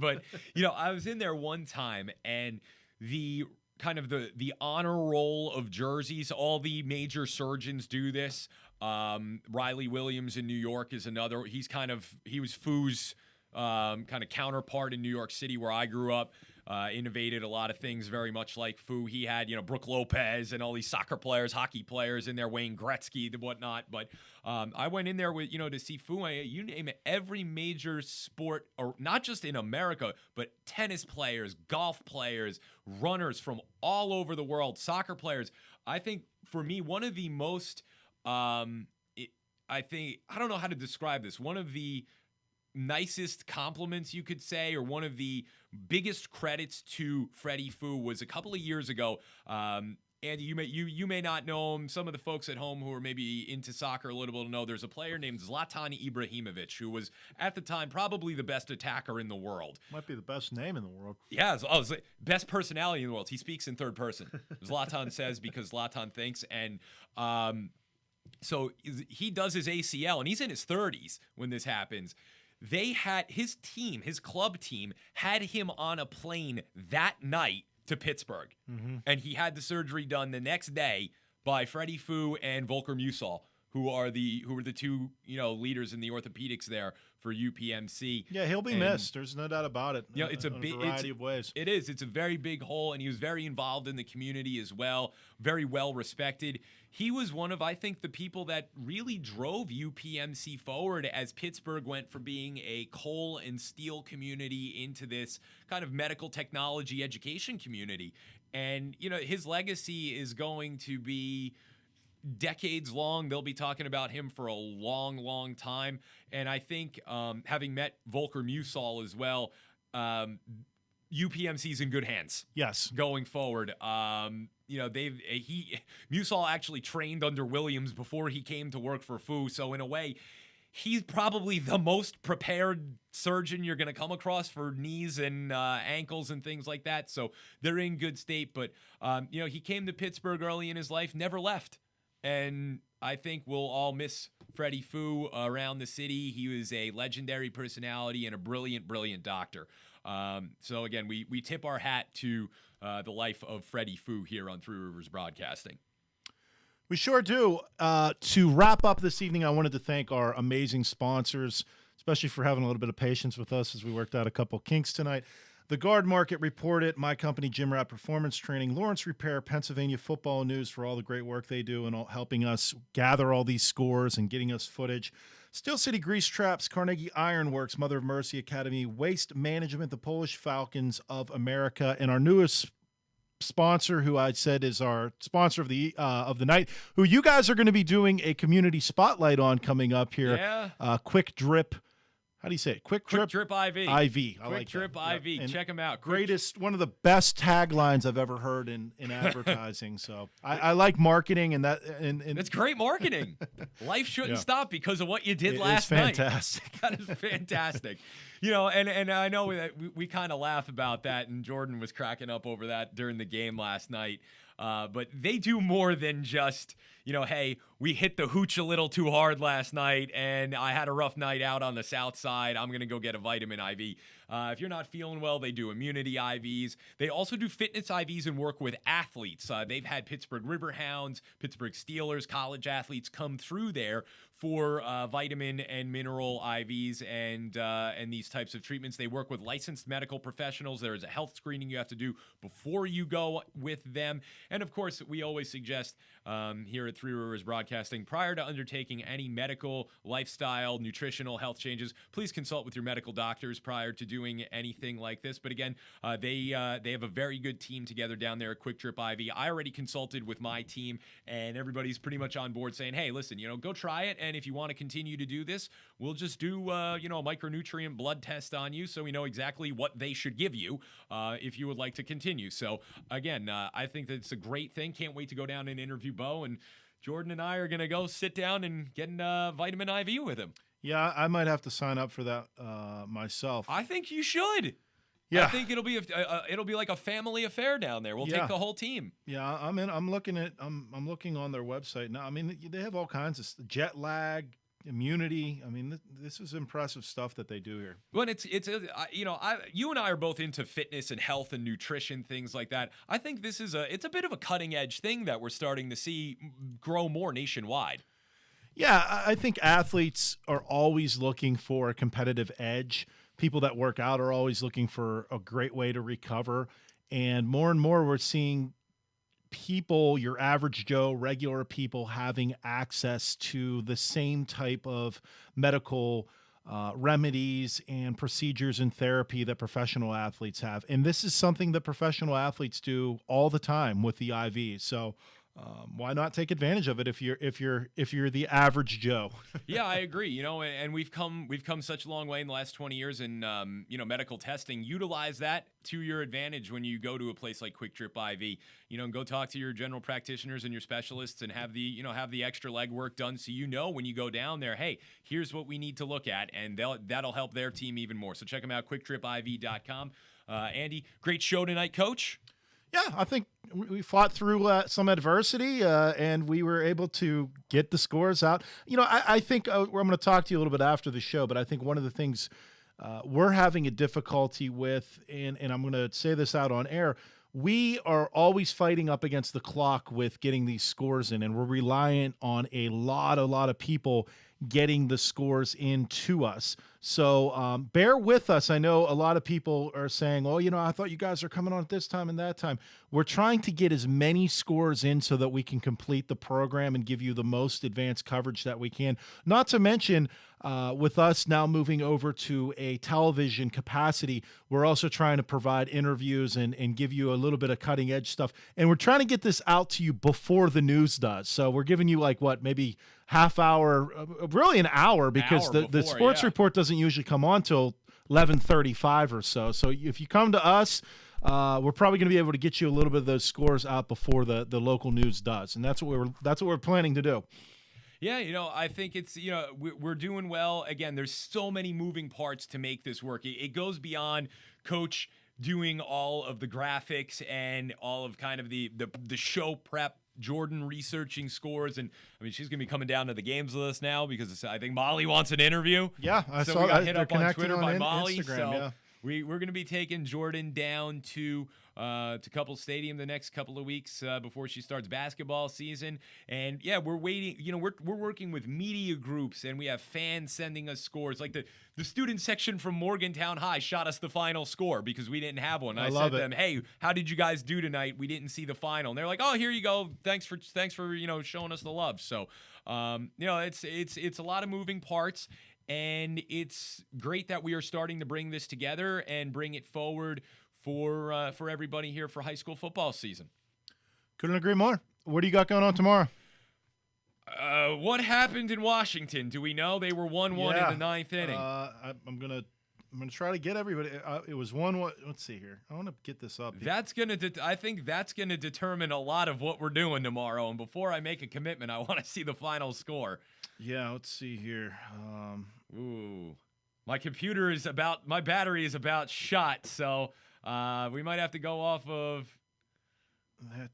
But, I was in there one time, and the kind of the honor roll of jerseys, all the major surgeons do this. Riley Williams in New York is another. He was Fu's kind of counterpart in New York City where I grew up. Innovated a lot of things very much like Fu. He had, Brooke Lopez and all these soccer players, hockey players in there, Wayne Gretzky and whatnot. But I went in there with, to see Fu. You name it, every major sport, or not just in America, but tennis players, golf players, runners from all over the world, soccer players. I think for me, one of the most, I don't know how to describe this, one of the nicest compliments you could say, or one of the biggest credits to Freddie Fu was a couple of years ago. Andy, you may not know him. Some of the folks at home who are maybe into soccer a little bit will know there's a player named Zlatan Ibrahimovic, who was at the time probably the best attacker in the world. Might be the best name in the world. Yeah, best personality in the world. He speaks in third person. Zlatan says because Zlatan thinks, and so he does his ACL, and he's in his 30s when this happens. They had his club team had him on a plane that night to Pittsburgh. Mm-hmm. And he had the surgery done the next day by Freddie Fu and Volker Musal, who were the two, leaders in the orthopedics there for UPMC. Yeah, he'll be missed. There's no doubt about it. It's a variety of ways. It is. It's a very big hole, and he was very involved in the community as well. Very well respected. He was one of, I think, the people that really drove UPMC forward as Pittsburgh went from being a coal and steel community into this kind of medical technology education community. And, his legacy is going to be decades long. They'll be talking about him for a long, long time. And I think having met Volker Musal as well, UPMC's in good hands. Yes. Going forward. Musal actually trained under Williams before he came to work for Fu. So in a way, he's probably the most prepared surgeon you're going to come across for knees and ankles and things like that. So they're in good state. But, he came to Pittsburgh early in his life, never left. and I think we'll all miss Freddie Fu around the city. He was a legendary personality and a brilliant, brilliant doctor. So again, we tip our hat to the life of Freddie Fu here on Three Rivers Broadcasting. We sure do. To wrap up this evening, I wanted to thank our amazing sponsors, especially for having a little bit of patience with us as we worked out a couple kinks tonight. The Guard Market Reported, my company, Gym Rat Performance Training, Lawrence Repair, Pennsylvania Football News for all the great work they do and helping us gather all these scores and getting us footage. Steel City Grease Traps, Carnegie Iron Works, Mother of Mercy Academy, Waste Management, the Polish Falcons of America, and our newest sponsor, who I said is our sponsor of the night, who you guys are going to be doing a community spotlight on coming up here. Yeah. Quick Drip. How do you say it? Quick Drip IV. IV. I Quick like Drip that. IV. Yep. Check them out. One of the best taglines I've ever heard in advertising. So I like marketing, and that and it's great marketing. Life shouldn't Yeah. stop because of what you did It last is fantastic. night. That is fantastic. And I know that we kind of laugh about that, and Jordan was cracking up over that during the game last night. But they do more than just, hey, we hit the hooch a little too hard last night, and I had a rough night out on the south side. I'm going to go get a vitamin IV. If you're not feeling well, they do immunity IVs. They also do fitness IVs and work with athletes. They've had Pittsburgh Riverhounds, Pittsburgh Steelers, college athletes come through there for vitamin and mineral IVs and these types of treatments. They work with licensed medical professionals. There is a health screening you have to do before you go with them. And of course, we always suggest here at Three Rivers Broadcasting, prior to undertaking any medical, lifestyle, nutritional health changes, please consult with your medical doctors prior to doing anything like this. But again, they have a very good team together down there at Quick Trip IV. I already consulted with my team, and everybody's pretty much on board saying, hey, listen, go try it. And if you want to continue to do this, we'll just do, a micronutrient blood test on you so we know exactly what they should give you if you would like to continue. So again, I think that it's a great thing. Can't wait to go down and interview Bo, and Jordan and I are going to go sit down and get a vitamin IV with him. Yeah, I might have to sign up for that myself. I think you should. Yeah. I think it'll be like a family affair down there. We'll take the whole team. Yeah, I'm looking on their website now. I mean, they have all kinds of jet lag, immunity. I mean, this is impressive stuff that they do here. Well, you and I are both into fitness and health and nutrition, things like that. I think it's a bit of a cutting edge thing that we're starting to see grow more nationwide. Yeah, I think athletes are always looking for a competitive edge. People that work out are always looking for a great way to recover. And more we're seeing people, your average Joe, regular people, having access to the same type of medical remedies and procedures and therapy that professional athletes have. And this is something that professional athletes do all the time with the IV. So why not take advantage of it if you're the average Joe? Yeah, I agree. And we've come such a long way in the last 20 years in medical testing. Utilize that to your advantage when you go to a place like Quick Trip IV. And go talk to your general practitioners and your specialists and have the extra legwork done so when you go down there, hey, here's what we need to look at, and that'll help their team even more. So check them out, quicktripiv.com. Andy, great show tonight, Coach. Yeah, I think we fought through some adversity, and we were able to get the scores out. I think I'm going to talk to you a little bit after the show, but I think one of the things we're having a difficulty with, and I'm going to say this out on air, we are always fighting up against the clock with getting these scores in, and we're reliant on a lot of people getting the scores in to us. So bear with us. I know a lot of people are saying, oh, I thought you guys are coming on at this time and that time. We're trying to get as many scores in so that we can complete the program and give you the most advanced coverage that we can. Not to mention, with us now moving over to a television capacity, we're also trying to provide interviews and give you a little bit of cutting edge stuff. And we're trying to get this out to you before the news does. So we're giving you maybe half hour, really an hour, because the sports report doesn't usually come on till 11:35 or so. So if you come to us, we're probably going to be able to get you a little bit of those scores out before the local news does, and that's what we're planning to do. Yeah, I think it's, we're doing well. Again, there's so many moving parts to make this work. It goes beyond Coach doing all of the graphics and all of kind of the show prep Jordan researching scores, and I mean she's gonna be coming down to the games with us now because I think Molly wants an interview. Yeah, I so saw we got that. hit They're up on connected Twitter on by Molly. Instagram, So yeah. we're gonna be taking Jordan down to Couple Stadium the next couple of weeks before she starts basketball season. And yeah, we're waiting. You know, we're working with media groups, and we have fans sending us scores. Like the student section from Morgantown High shot us the final score because we didn't have one. I love said to it. them, "Hey, how did you guys do tonight? We didn't see the final." And they're like, "Oh, here you go. Thanks for showing us the love." So it's a lot of moving parts. And it's great that we are starting to bring this together and bring it forward for everybody here for high school football season. Couldn't agree more. What do you got going on tomorrow? What happened in Washington? Do we know? They were 1-1 in the ninth inning. I'm gonna try to get everybody. It was 1-1. Let's see here. I want to get this up. I think that's gonna determine a lot of what we're doing tomorrow. And before I make a commitment, I want to see the final score. Yeah, let's see here. Ooh, my battery is about shot, so we might have to go off of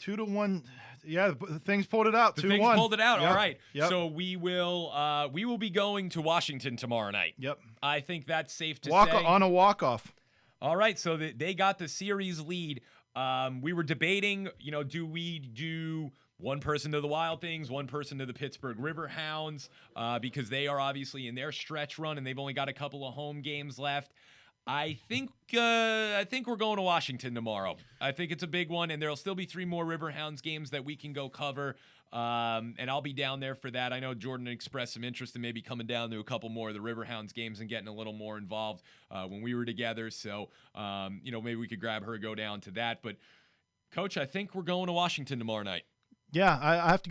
2-1. Yeah, the things pulled it out. 2-1. Things pulled it out. Yep. All right. Yep. So we will be going to Washington tomorrow night. Yep. I think that's safe to Walk say. on a walk-off. All right. So they got the series lead. We were debating, do we do one person to the Wild Things, one person to the Pittsburgh Riverhounds, because they are obviously in their stretch run and they've only got a couple of home games left. I think we're going to Washington tomorrow. I think it's a big one, and there'll still be 3 more Riverhounds games that we can go cover, and I'll be down there for that. I know Jordan expressed some interest in maybe coming down to a couple more of the Riverhounds games and getting a little more involved when we were together. So, maybe we could grab her and go down to that. But, Coach, I think we're going to Washington tomorrow night. Yeah, I have to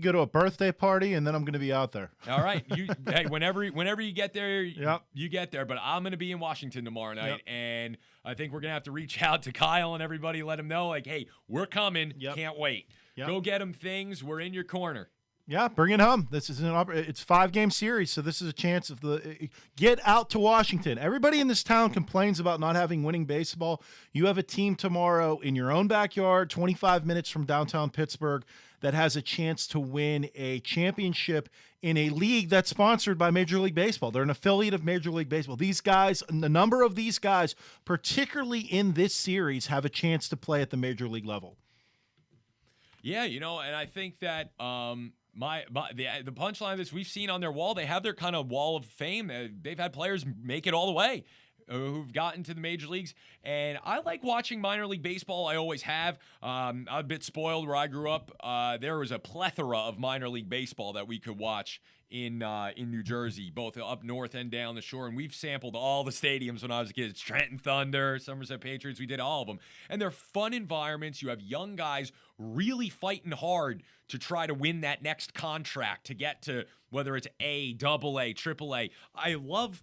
go to a birthday party, and then I'm going to be out there. All right, hey, whenever you get there, Yep. you get there. But I'm going to be in Washington tomorrow night, and I think we're going to have to reach out to Kyle and everybody, let them know, like, hey, we're coming. Yep. Can't wait. Yep. Go get them things. We're in your corner. Yeah, bring it home. This is it's 5-game series, so this is a chance of get out to Washington. Everybody in this town complains about not having winning baseball. You have a team tomorrow in your own backyard, 25 minutes from downtown Pittsburgh, that has a chance to win a championship in a league that's sponsored by Major League Baseball. They're an affiliate of Major League Baseball. These guys, the number of these guys, particularly in this series, have a chance to play at the Major League level. Yeah, and I think that the punchline of this we've seen on their wall, they have their kind of wall of fame. They've had players make it all the way who've gotten to the major leagues. And I like watching minor league baseball. I always have. I'm a bit spoiled where I grew up. There was a plethora of minor league baseball that we could watch in New Jersey, both up north and down the shore. And we've sampled all the stadiums when I was a kid. It's Trenton Thunder, Somerset Patriots. We did all of them. And they're fun environments. You have young guys really fighting hard to try to win that next contract to get to whether it's A, AA, AAA. I love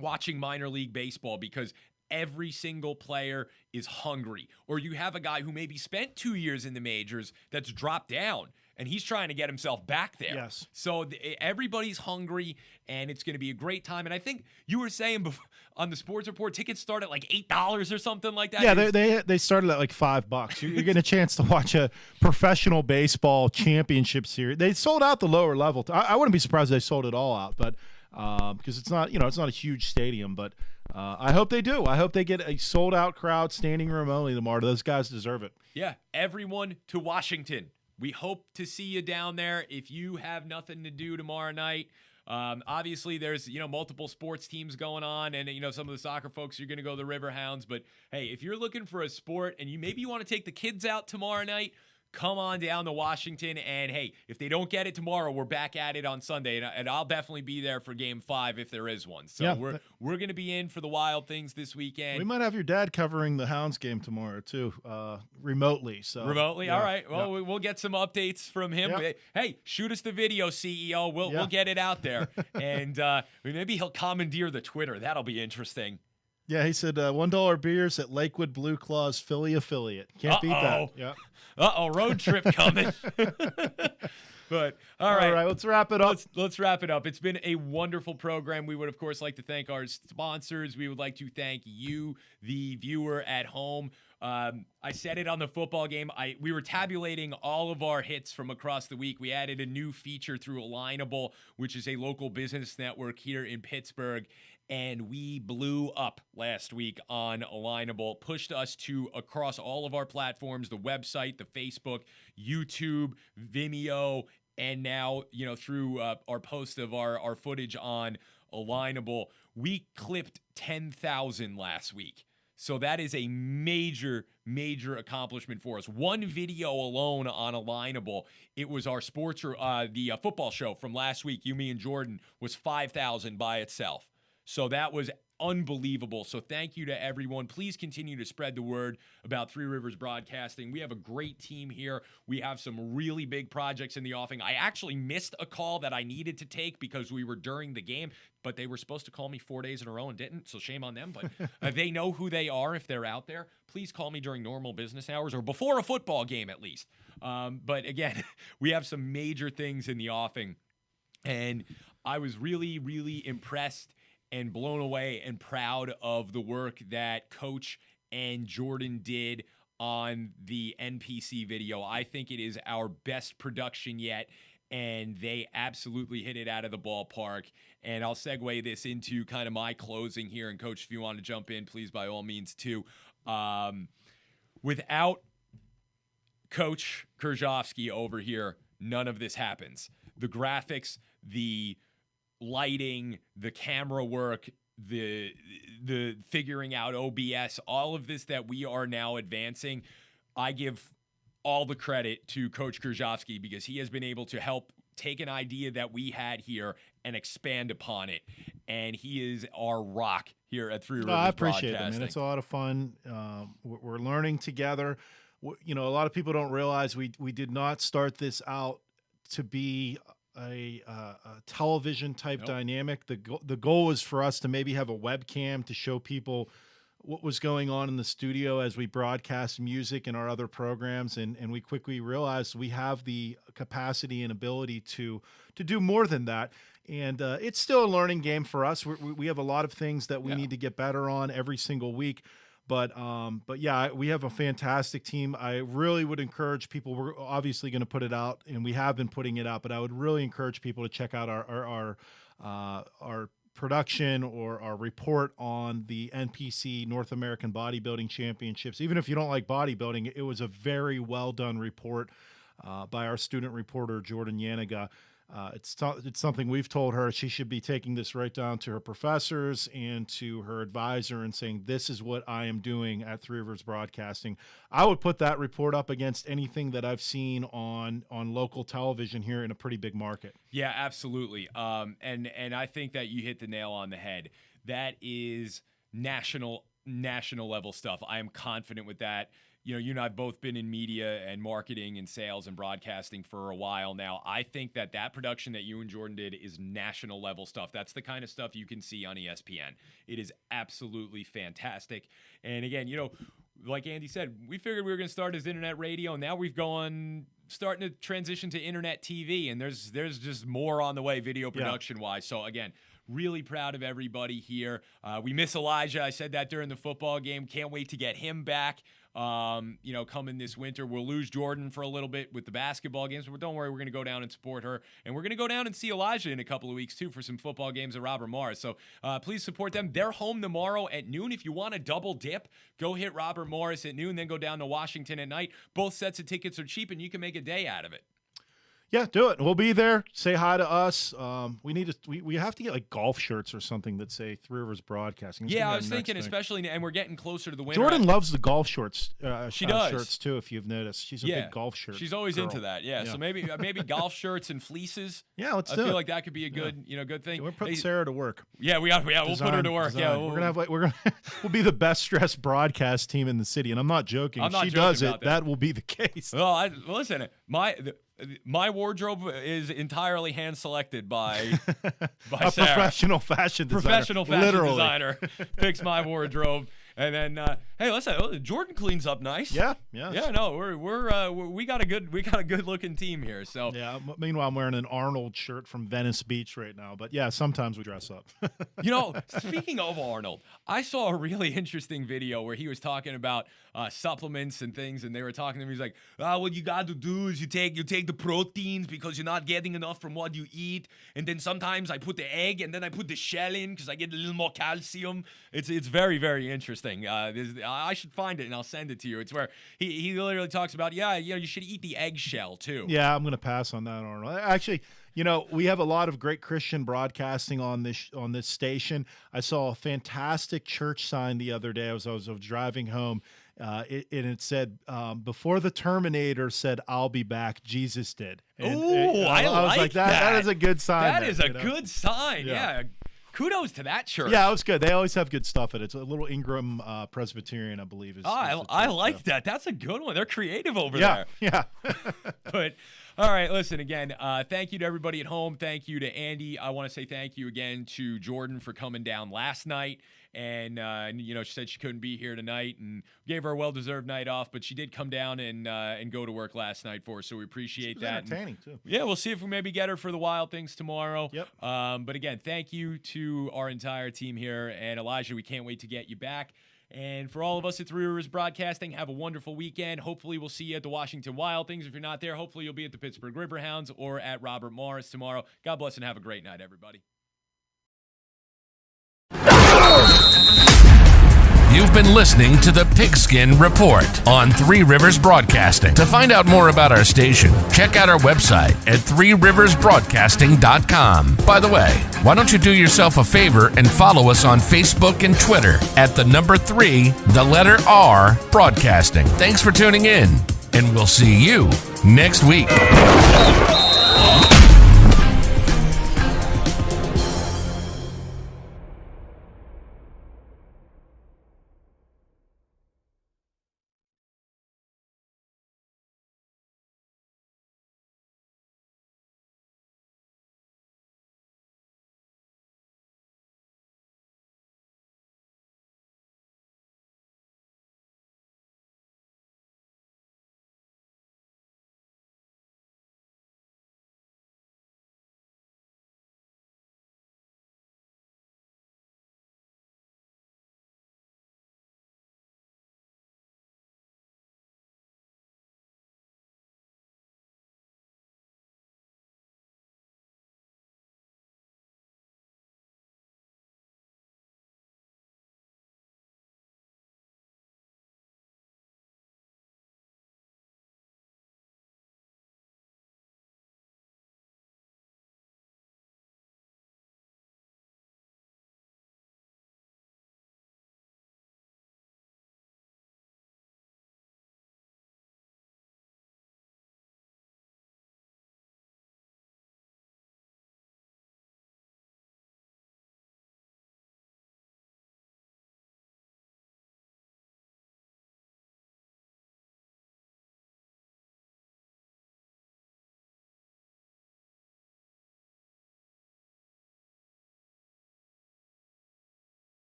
watching minor league baseball because every single player is hungry. Or you have a guy who maybe spent 2 years in the majors that's dropped down and he's trying to get himself back there. Yes. So everybody's hungry, and it's going to be a great time. And I think you were saying on the Sports Report, tickets start at like $8 or something like that. Yeah, they started at like $5. You're getting a chance to watch a professional baseball championship series. They sold out the lower level. I wouldn't be surprised if they sold it all out, but because it's not a huge stadium. But I hope they do. I hope they get a sold out crowd, standing room only tomorrow. Those guys deserve it. Yeah, everyone to Washington. We hope to see you down there. If you have nothing to do tomorrow night, obviously there's multiple sports teams going on, and some of the soccer folks are going to go to the Riverhounds. But hey, if you're looking for a sport and you want to take the kids out tomorrow night, come on down to Washington. And hey, if they don't get it tomorrow, we're back at it on Sunday, and I'll definitely be there for Game 5 if there is one. So yeah, we're going to be in for the Wild Things this weekend. We might have your dad covering the Hounds game tomorrow too, remotely. So remotely, yeah, all right. Well, yeah. we'll get some updates from him. Yeah. Hey, shoot us the video, CEO. We'll get it out there, and maybe he'll commandeer the Twitter. That'll be interesting. Yeah, he said $1 beers at Lakewood Blue Claws Philly affiliate. Can't beat that. Yeah. Road trip coming. But all right, let's wrap it up. Let's wrap it up. It's been a wonderful program. We would, of course, like to thank our sponsors. We would like to thank you, the viewer at home. I said it on the football game. We were tabulating all of our hits from across the week. We added a new feature through Alignable, which is a local business network here in Pittsburgh. And we blew up last week on Alignable, pushed us to across all of our platforms, the website, the Facebook, YouTube, Vimeo, and now, through our post of our footage on Alignable, we clipped 10,000 last week. So that is a major, major accomplishment for us. One video alone on Alignable, it was our the football show from last week, You, Me, and Jordan, was 5,000 by itself. So that was unbelievable. So thank you to everyone. Please continue to spread the word about Three Rivers Broadcasting. We have a great team here. We have some really big projects in the offing. I actually missed a call that I needed to take because we were during the game, but they were supposed to call me 4 days in a row and didn't, so shame on them. But they know who they are if they're out there. Please call me during normal business hours or before a football game at least. But again, we have some major things in the offing, and I was really, really impressed and blown away and proud of the work that Coach and Jordan did on the NPC video. I think it is our best production yet, and they absolutely hit it out of the ballpark. And I'll segue this into kind of my closing here. And Coach, if you want to jump in, please, by all means, too. Without Coach Kurzawski over here, none of this happens. The graphics, the lighting, the camera work, the figuring out OBS, all of this that we are now advancing, I give all the credit to Coach Kurzawski because he has been able to help take an idea that we had here and expand upon it. And he is our rock here at Three Rivers I appreciate it, Broadcasting. man. It's a lot of fun. We're learning together. A lot of people don't realize we did not start this out to be a television type dynamic. The goal was for us to maybe have a webcam to show people what was going on in the studio as we broadcast music and our other programs, and we quickly realized we have the capacity and ability to do more than that. And it's still a learning game for us. We have a lot of things that we need to get better on every single week. But yeah, we have a fantastic team. I really would encourage people. We're obviously going to put it out, and we have been putting it out. But I would really encourage people to check out our production or our report on the NPC North American Bodybuilding Championships. Even if you don't like bodybuilding, it was a very well done report by our student reporter Jordan Yaniga. It's something we've told her she should be taking this right down to her professors and to her advisor and saying, this is what I am doing at Three Rivers Broadcasting. I would put that report up against anything that I've seen on local television here in a pretty big market. Yeah, absolutely. And I think that you hit the nail on the head. That is national level stuff. I am confident with that. You and I have both been in media and marketing and sales and broadcasting for a while now. I think that production that you and Jordan did is national level stuff. That's the kind of stuff you can see on ESPN. It is absolutely fantastic. And again, like Andy said, we figured we were going to start as internet radio. Now we've starting to transition to internet TV, and there's just more on the way video production wise. So again, really proud of everybody here. We miss Elijah. I said that during the football game. Can't wait to get him back. Coming this winter. We'll lose Jordan for a little bit with the basketball games, but don't worry, we're going to go down and support her. And we're going to go down and see Elijah in a couple of weeks, too, for some football games at Robert Morris. So please support them. They're home tomorrow at noon. If you want a double dip, go hit Robert Morris at noon, then go down to Washington at night. Both sets of tickets are cheap, and you can make a day out of it. Yeah, do it. We'll be there. Say hi to us. We have to get like golf shirts or something that say Three Rivers Broadcasting. Yeah, I was thinking, especially, and we're getting closer to the winter. Jordan loves the golf shorts. She does shirts too. If you've noticed, she's a big golf shirt. She's always girl. into that. Yeah. So maybe golf shirts and fleeces. Yeah, let's do it. I feel like that could be a good good thing. We're putting Sarah to work. Yeah, we'll put her to work. Design. Yeah, we'll be the best dressed broadcast team in the city, and I'm not joking. I'm not if she joking does about it, that will be the case. Well, listen, my wardrobe is entirely hand selected by a Sarah. professional fashion designer. Professional fashion Literally. designer picks my wardrobe. And then, hey, listen, Jordan cleans up nice. Yeah. No, we got a good looking team here. So yeah. Meanwhile, I'm wearing an Arnold shirt from Venice Beach right now. But yeah, sometimes we dress up. Speaking of Arnold, I saw a really interesting video where he was talking about supplements and things, and they were talking to him. He's like, what you got to do is you take the proteins because you're not getting enough from what you eat, and then sometimes I put the egg and then I put the shell in because I get a little more calcium. It's very, very interesting. I should find it and I'll send it to you. It's where he literally talks about, you should eat the eggshell too. Yeah, I'm going to pass on that, Arnold. Actually, we have a lot of great Christian broadcasting on this station. I saw a fantastic church sign the other day. I was driving home. It said, before the Terminator said, "I'll be back," Jesus did. I was like, that is a good sign. That is a good sign. Yeah. Kudos to that church. Yeah, it was good. They always have good stuff in it. It's a little Ingram Presbyterian, I believe. I like that. That's a good one. They're creative over there. Yeah. But all right, listen again. Thank you to everybody at home. Thank you to Andy. I want to say thank you again to Jordan for coming down last night. And she said she couldn't be here tonight, and gave her a well-deserved night off. But she did come down and go to work last night for us, so we appreciate that. Entertaining too. Yeah, we'll see if we maybe get her for the Wild Things tomorrow. Yep. But again, thank you to our entire team here, and Elijah, we can't wait to get you back. And for all of us at Three Rivers Broadcasting, have a wonderful weekend. Hopefully we'll see you at the Washington Wild Things. If you're not there, hopefully you'll be at the Pittsburgh Riverhounds or at Robert Morris tomorrow. God bless and have a great night, everybody. You've been listening to the Pigskin Report on Three Rivers Broadcasting. To find out more about our station, check out our website at threeriversbroadcasting.com. By the way, why don't you do yourself a favor and follow us on Facebook and Twitter at the number 3, the letter R, Broadcasting. Thanks for tuning in, and we'll see you next week.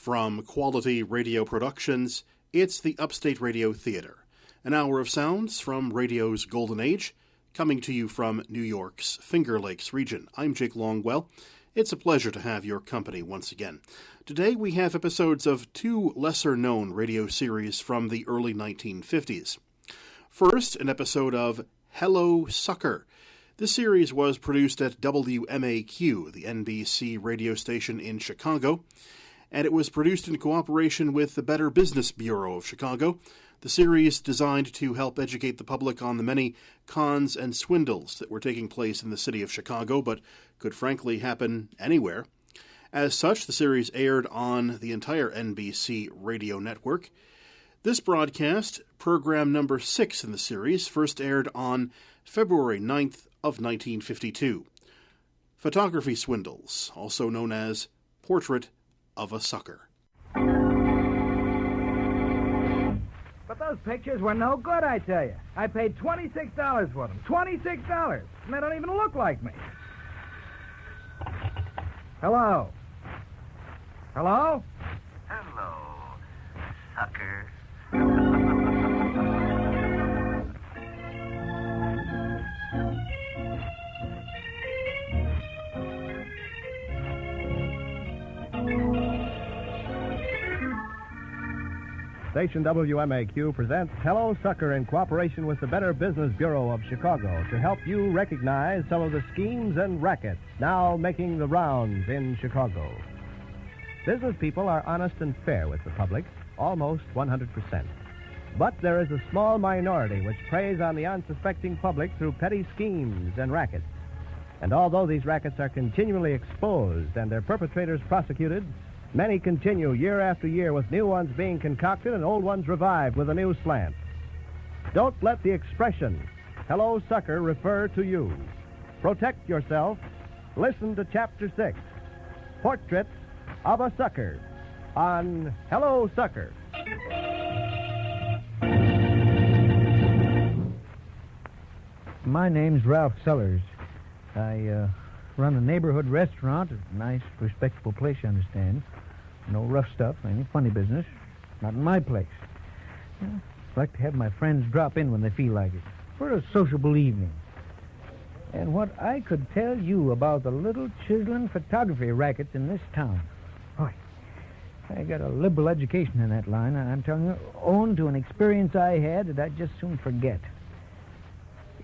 From Quality Radio Productions, it's the Upstate Radio Theater, an hour of sounds from radio's golden age, coming to you from New York's Finger Lakes region. I'm Jake Longwell. It's a pleasure to have your company once again. Today we have episodes of two lesser-known radio series from the early 1950s. First, an episode of Hello, Sucker. This series was produced at WMAQ, the NBC radio station in Chicago, and it was produced in cooperation with the Better Business Bureau of Chicago. The series designed to help educate the public on the many cons and swindles that were taking place in the city of Chicago, but could frankly happen anywhere. As such, the series aired on the entire NBC radio network. This broadcast, program number 6 in the series, first aired on February 9th of 1952. Photography Swindles, also known as Portrait of a Sucker. But those pictures were no good, I tell you. I paid $26 for them. $26. And they don't even look like me. Hello? Hello? Hello, sucker. Station WMAQ presents Hello, Sucker in cooperation with the Better Business Bureau of Chicago to help you recognize some of the schemes and rackets now making the rounds in Chicago. Business people are honest and fair with the public, almost 100%. But there is a small minority which preys on the unsuspecting public through petty schemes and rackets. And although these rackets are continually exposed and their perpetrators prosecuted, many continue year after year with new ones being concocted and old ones revived with a new slant. Don't let the expression, Hello, Sucker, refer to you. Protect yourself. Listen to Chapter 6, Portrait of a Sucker, on Hello, Sucker. My name's Ralph Sellers. I run a neighborhood restaurant, a nice, respectable place, you understand. No rough stuff, any funny business. Not in my place. I like to have my friends drop in when they feel like it, for a sociable evening. And what I could tell you about the little chiseling photography rackets in this town. Boy, I got a liberal education in that line, I'm telling you, owing to an experience I had that I'd just soon forget.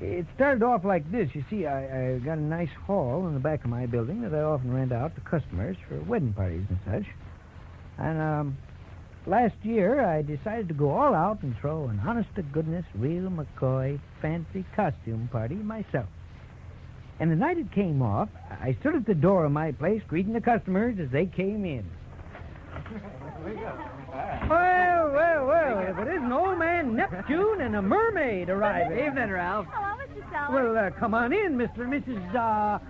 It started off like this. You see, I got a nice hall in the back of my building that I often rent out to customers for wedding parties and such. And last year, I decided to go all out and throw an honest-to-goodness, real McCoy fancy costume party myself. And the night it came off, I stood at the door of my place greeting the customers as they came in. Well, if it isn't old man Neptune and a mermaid arriving. Evening, Ralph. Hello, Mr. Sellers. Well, come on in, Mr. and Mrs.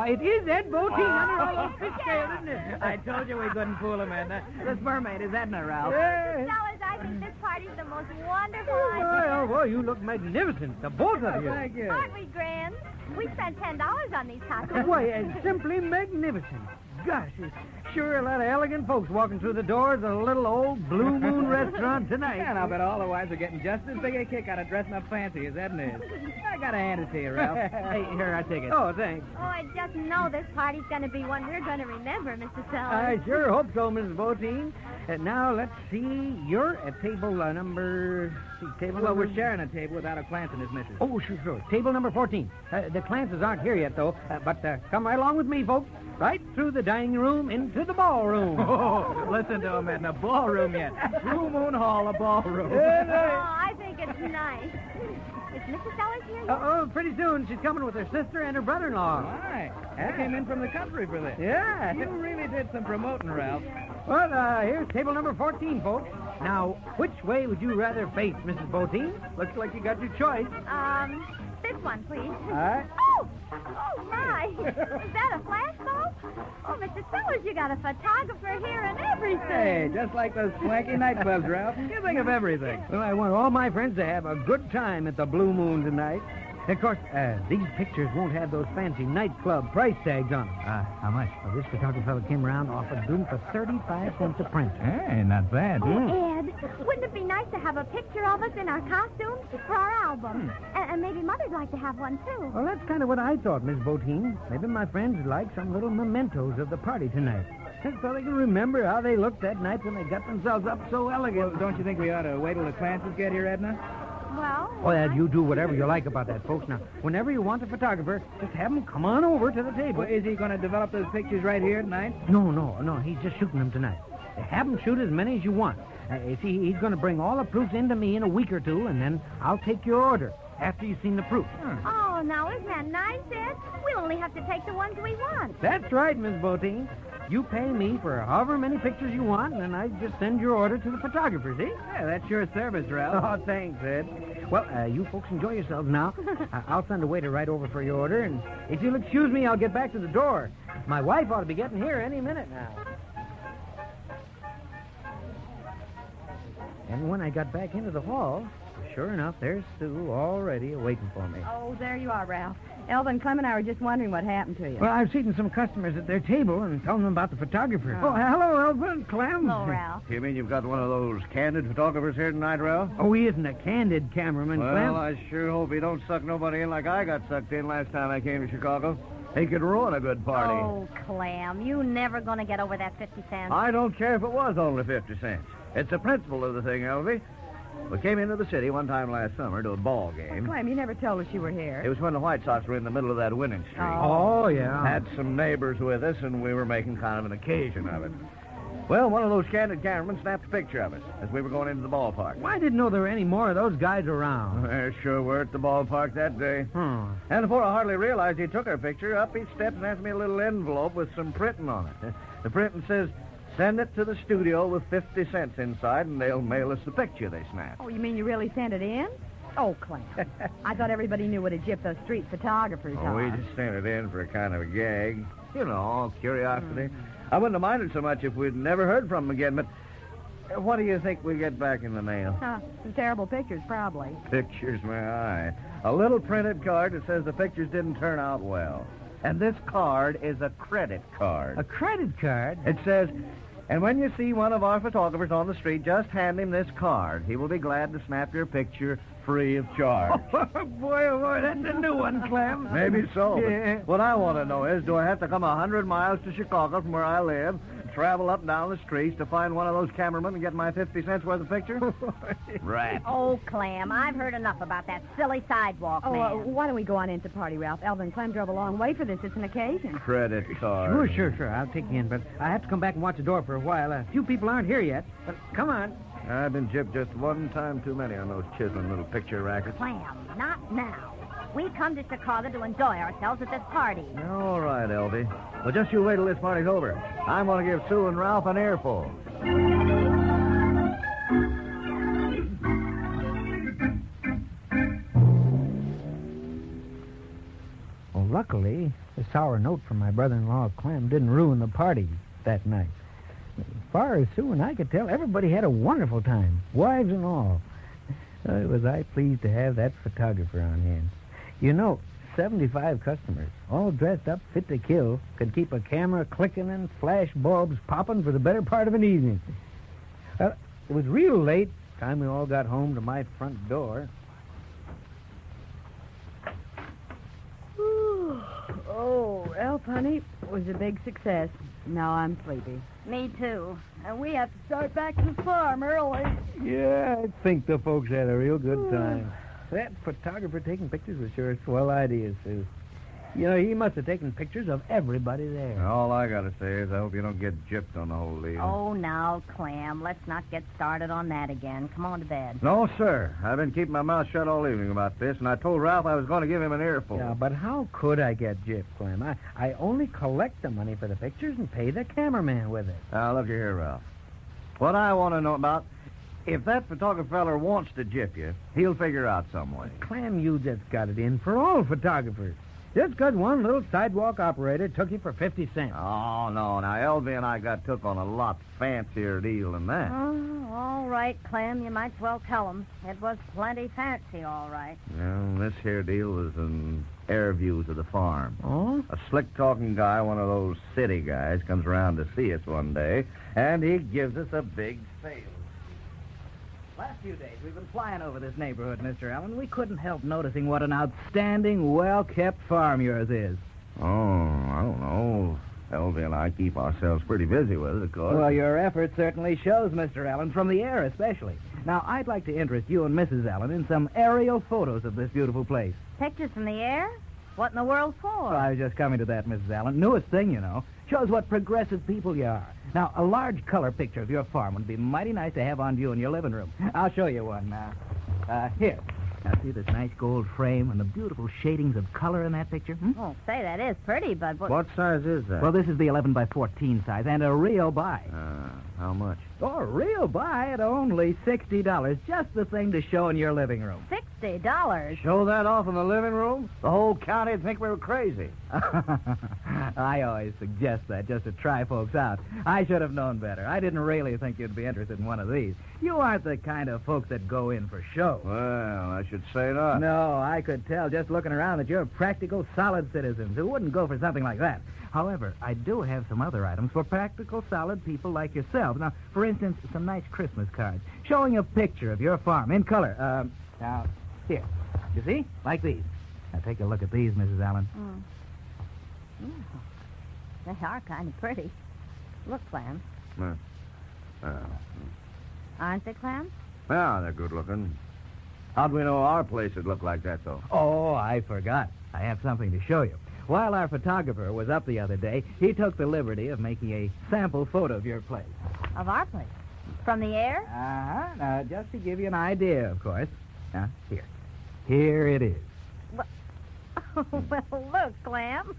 It is Ed Boatine under all those fish scales, isn't it? I told you we couldn't fool him, man. This mermaid is Edna, Ralph. Mr. Sellers, I think this party's the most wonderful idea. Well, you look magnificent, the both of you. Thank you. Aren't we grand? We spent $10 on these costumes. Why, it's simply magnificent. Gosh, it's sure a lot of elegant folks walking through the doors of a little old Blue Moon restaurant tonight. Yeah, and I'll bet all the wives are getting just as big a kick out of dressing up fancy as Edna is. I gotta hand it to you, Ralph. Hey, here, I take it. Oh, thanks. Oh, I just know this party's going to be one we're going to remember, Mr. Sellers. I sure hope so, Mrs. Boatine. Now, let's see. You're at table number... Well, we're sharing a table without a Clance and his missus. Oh, sure. Table number 14. The Clances aren't here yet, though. But come right along with me, folks. Right through the dining room into the ballroom. Oh, listen to him, Edna. Ballroom yet. Blue Moon Hall, a ballroom. Oh, I think it's nice. Is Mrs. Sellers here yet? Pretty soon. She's coming with her sister and her brother-in-law. Why? I came in from the country for this. Yeah. You really did some promoting, Ralph. Well, here's table number 14, folks. Now, which way would you rather face, Mrs. Boatine? Looks like you got your choice. This one, please. All right. Oh, my. Is that a flashbulb? Oh, Mr. Sellers, you got a photographer here and everything. Hey, just like those swanky nightclubs, Ralph. You think of everything. Well, I want all my friends to have a good time at the Blue Moon tonight. Of course, these pictures won't have those fancy nightclub price tags on them. How much? Well, this photographer fella came around, offered them for 35 cents a print. Hey, not bad. Oh, Ed, wouldn't it be nice to have a picture of us in our costumes for our album? And maybe Mother'd like to have one, too. Well, that's kind of what I thought, Miss Botine. Maybe my friends would like some little mementos of the party tonight. So they can remember how they looked that night when they got themselves up so elegant. Well, don't you think we ought to wait till the classes get here, Edna? Well... Oh, Ed, you do whatever you like about that, folks. Now, whenever you want a photographer, just have him come on over to the table. Well, is he going to develop those pictures right here tonight? No. He's just shooting them tonight. Have him shoot as many as you want. See, he's going to bring all the proofs into me in a week or two, and then I'll take your order after you've seen the proof. Oh, now, isn't that nice, Ed? We'll only have to take the ones we want. That's right, Miss Botine. You pay me for however many pictures you want, and then I just send your order to the photographer, see? Yeah, that's your service, Ralph. Oh, thanks, Ed. Well, you folks enjoy yourselves now. I'll send a waiter right over for your order, and if you'll excuse me, I'll get back to the door. My wife ought to be getting here any minute now. And when I got back into the hall, sure enough, there's Sue already waiting for me. Oh, there you are, Ralph. Elva and Clem and I were just wondering what happened to you. Well, I've seen some customers at their table and telling them about the photographer. Oh, hello, Elva and Clem. Hello, Ralph. You mean you've got one of those candid photographers here tonight, Ralph? Oh, he isn't a candid cameraman, Well, Clem. I sure hope he don't suck nobody in like I got sucked in last time I came to Chicago. He could ruin a good party. Oh, Clem, you never going to get over that 50 cents. I don't care if it was only 50 cents. It's the principle of the thing, Elvie. We came into the city one time last summer to a ball game. Clem, you never told us you were here. It was when the White Sox were in the middle of that winning streak. Oh, yeah. Had some neighbors with us, and we were making kind of an occasion of it. Well, one of those candid cameramen snapped a picture of us as we were going into the ballpark. Well, I didn't know there were any more of those guys around. There sure were at the ballpark that day. And before I hardly realized he took our picture, up he stepped and handed me a little envelope with some printing on it. The printing says, "Send it to the studio with 50 cents inside, and they'll mail us the picture they snapped." Oh, you mean you really sent it in? Oh, Clem. I thought everybody knew what a gyp those street photographers Oh, are. we just sent it in for a kind of a gag. You know, curiosity. I wouldn't have minded so much if we'd never heard from him again, but what do you think we get back in the mail? Some terrible pictures, probably. Pictures, my eye. A little printed card that says the pictures didn't turn out well. And this card is a credit card. A credit card? It says, "And when you see one of our photographers on the street, just hand him this card. He will be glad to snap your picture free of charge." Boy, that's a new one, Clem. Maybe so. but Yeah. What I want to know is, do I have to come 100 miles to Chicago from where I live, travel up and down the streets to find one of those cameramen and get my 50 cents worth of picture? Right. Oh, Clem, I've heard enough about that silly sidewalk man. Why don't we go on into the party, Ralph? Elva and Clem drove a long way for this. It's an occasion. Credit card. Sure. I'll take you in, but I have to come back and watch the door for a while. A few people aren't here yet, but come on. I've been gypped just one time too many on those chiseling little picture rackets. Clem, not now. We come to Chicago to enjoy ourselves at this party. All right, Elvie. Well, just you wait till this party's over. I'm going to give Sue and Ralph an earful. Well, luckily, the sour note from my brother-in-law, Clem, didn't ruin the party that night. As far as Sue and I could tell, everybody had a wonderful time, wives and all. Was I pleased to have that photographer on hand. You know, 75 customers, all dressed up, fit to kill, could keep a camera clicking and flash bulbs popping for the better part of an evening. It was real late, time we all got home to my front door. Oh, Elf, honey, it was a big success. Now I'm sleepy. Me too. And we have to start back to the farm early. Yeah, I think the folks had a real good time. That photographer taking pictures was sure a swell idea, Sue. You know, he must have taken pictures of everybody there. All I got to say is I hope you don't get gypped on the whole deal. Oh, now, Clem, let's not get started on that again. Come on to bed. No, sir. I've been keeping my mouth shut all evening about this, and I told Ralph I was going to give him an earful. Yeah, but how could I get gypped, Clem? I only collect the money for the pictures and pay the cameraman with it. Now, look here, Ralph. What I want to know about, if that photographer feller wants to gyp you, he'll figure out some way. Clem, you just got it in for all photographers. Just because one little sidewalk operator took you for 50 cents. Oh, no. Now, Elvie and I got took on a lot fancier deal than that. Oh, all right, Clem. You might as well tell 'em. It was plenty fancy, all right. Well, this here deal was an air views of the farm. Oh? A slick-talking guy, one of those city guys, comes around to see us one day, and he gives us a big sale. Last few days, we've been flying over this neighborhood, Mr. Allen. We couldn't help noticing what an outstanding, well-kept farm yours is. Oh, I don't know. Elvie and I keep ourselves pretty busy with it, of course. Well, your effort certainly shows, Mr. Allen, from the air especially. Now, I'd like to interest you and Mrs. Allen in some aerial photos of this beautiful place. Pictures from the air? What in the world for? Well, I was just coming to that, Mrs. Allen. Newest thing, you know. Shows what progressive people you are. Now, a large color picture of your farm would be mighty nice to have on view in your living room. I'll show you one now. Here. Now, see this nice gold frame and the beautiful shadings of color in that picture? Oh, say, that is pretty, but... What size is that? Well, this is the 11 by 14 size, and a real buy. How much? Oh, a real buy at only $60. Just the thing to show in your living room. $60? Show that off in the living room? The whole county'd think we were crazy. I always suggest that just to try folks out. I should have known better. I didn't really think you'd be interested in one of these. You aren't the kind of folks that go in for show. Well, I should say not. No, I could tell just looking around that you're practical, solid citizens who wouldn't go for something like that. However, I do have some other items for practical, solid people like yourselves. Now, for instance, some nice Christmas cards showing a picture of your farm in color. Now, here. You see? Like these. Now, take a look at these, Mrs. Allen. They are kind of pretty. Look, Clem. Aren't they, Clem? Yeah, they're good looking. How'd we know our place would look like that, though? Oh, I forgot. I have something to show you. While our photographer was up the other day, he took the liberty of making a sample photo of your place. Of our place? From the air? Uh-huh. Now, just to give you an idea, of course. Now, here. Here it is. Well, look, Clem.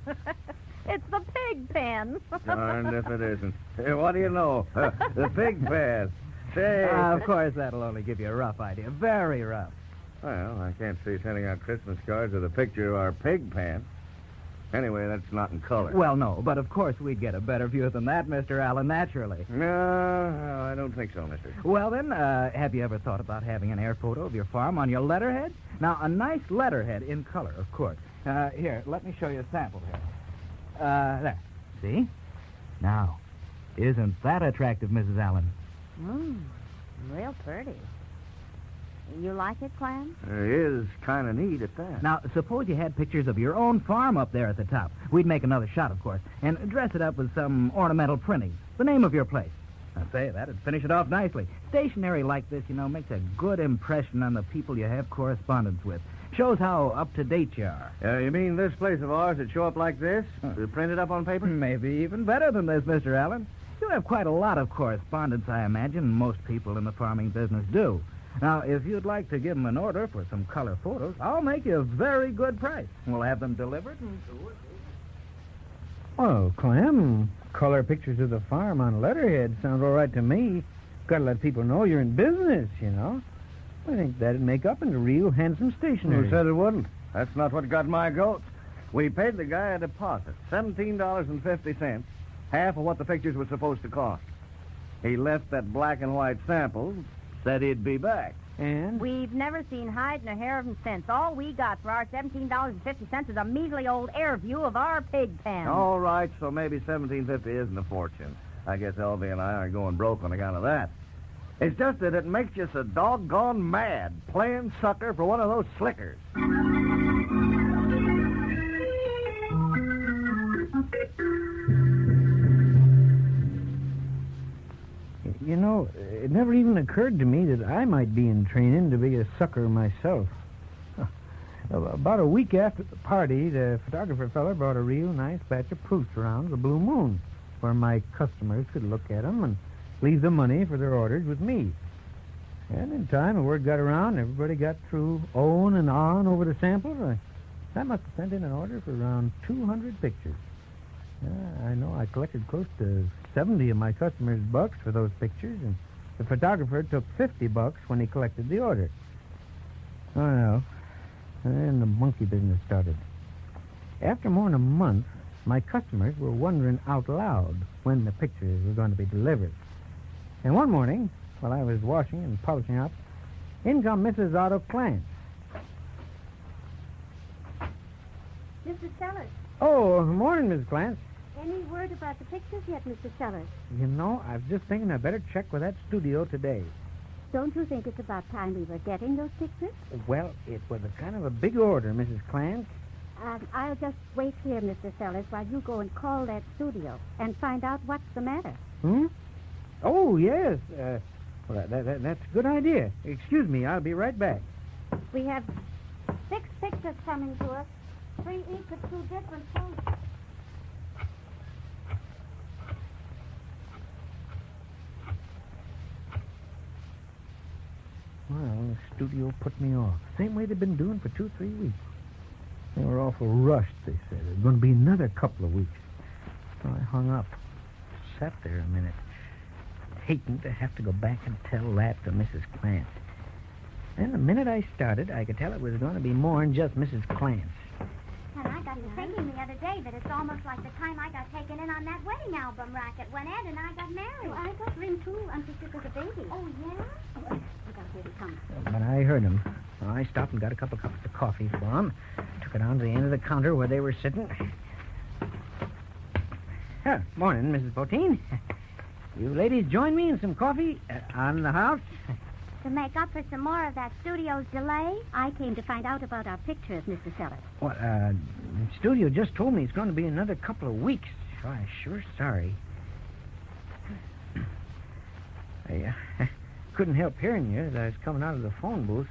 It's the pig pen. Darned if it isn't. Hey, what do you know? The pig pen. Say. Of course, that'll only give you a rough idea. Very rough. Well, I can't see sending out Christmas cards with a picture of our pig pen. Anyway, that's not in color. Well, no, but of course we'd get a better view than that, Mr. Allen, naturally. No, I don't think so, mister. Well, then, have you ever thought about having an air photo of your farm on your letterhead? Now, a nice letterhead in color, of course. Here, let me show you a sample here. There. See? Now, isn't that attractive, Mrs. Allen? Real pretty. You like it, Clem? It is kind of neat at that. Now, suppose you had pictures of your own farm up there at the top. We'd make another shot, of course, and dress it up with some ornamental printing. The name of your place. Now, say, that'd finish it off nicely. Stationery like this, you know, makes a good impression on the people you have correspondence with. Shows how up-to-date you are. You mean this place of ours would show up like this? Printed up on paper? Maybe even better than this, Mr. Allen. You have quite a lot of correspondence, I imagine. Most people in the farming business do. Now, if you'd like to give them an order for some color photos, I'll make you a very good price. We'll have them delivered and... Oh, Clem, color pictures of the farm on letterhead sound all right to me. Gotta let people know you're in business, you know. I think that'd make up into real handsome stationery. Who said it wouldn't? That's not what got my goat. We paid the guy a deposit, $17.50, half of what the pictures were supposed to cost. He left that black and white sample, said he'd be back. And? We've never seen hide nor hair of him since. All we got for our $17.50 is a measly old air view of our pig pen. All right, so maybe $17.50 isn't a fortune. I guess Elvie and I aren't going broke on account of that. It's just that it makes you so doggone mad playing sucker for one of those slickers. You know, it never even occurred to me that I might be in training to be a sucker myself. About a week after the party, the photographer fella brought a real nice batch of proofs around the Blue Moon, where my customers could look at them and leave the money for their orders with me. And in time, the word got around, everybody got through on and on over the samples. I must have sent in an order for around 200 pictures. I know I collected close to 70 of my customers' bucks for those pictures, and the photographer took $50 when he collected the order. Oh, no. And then the monkey business started. After more than a month, my customers were wondering out loud when the pictures were going to be delivered. And one morning, while I was washing and polishing up, in come Mrs. Otto Clance. Mr. Sellers, Oh, morning, Miss Clance. any word about the pictures yet, Mr. Sellers? You know, I was just thinking I better check with that studio today. Don't you think it's about time we were getting those pictures? Well, it was a kind of a big order, Mrs. Clance. I'll just wait here, Mr. Sellers, while you go and call that studio and find out what's the matter. Hmm? Oh, yes. Well, that's a good idea. Excuse me, I'll be right back. We have 6 pictures coming to us, 3 each of 2 different phones. Well, the studio put me off. Same way they've been doing for 2-3 weeks. They were awful rushed, they said. It was going to be another couple of weeks. So I hung up. Sat there a minute, hating to have to go back and tell that to Mrs. Clance. And the minute I started, I could tell it was going to be more than just Mrs. Clance. And I got to thinking the other day that it's almost like the time I got taken in on that wedding album racket when Ed and I got married. Oh, I got ring too, Uncle Chip was a baby. Oh, yeah? Oh, I got to hear it come. But I heard him. So I stopped and got a couple of cups of coffee for them. Took it on to the end of the counter where they were sitting. Morning, Mrs. Poteen. You ladies join me in some coffee on the house? To make up for some more of that studio's delay, I came to find out about our pictures, Mr. Sellers. Well, the studio just told me it's going to be another couple of weeks. So I'm sure sorry. I couldn't help hearing you as I was coming out of the phone booth.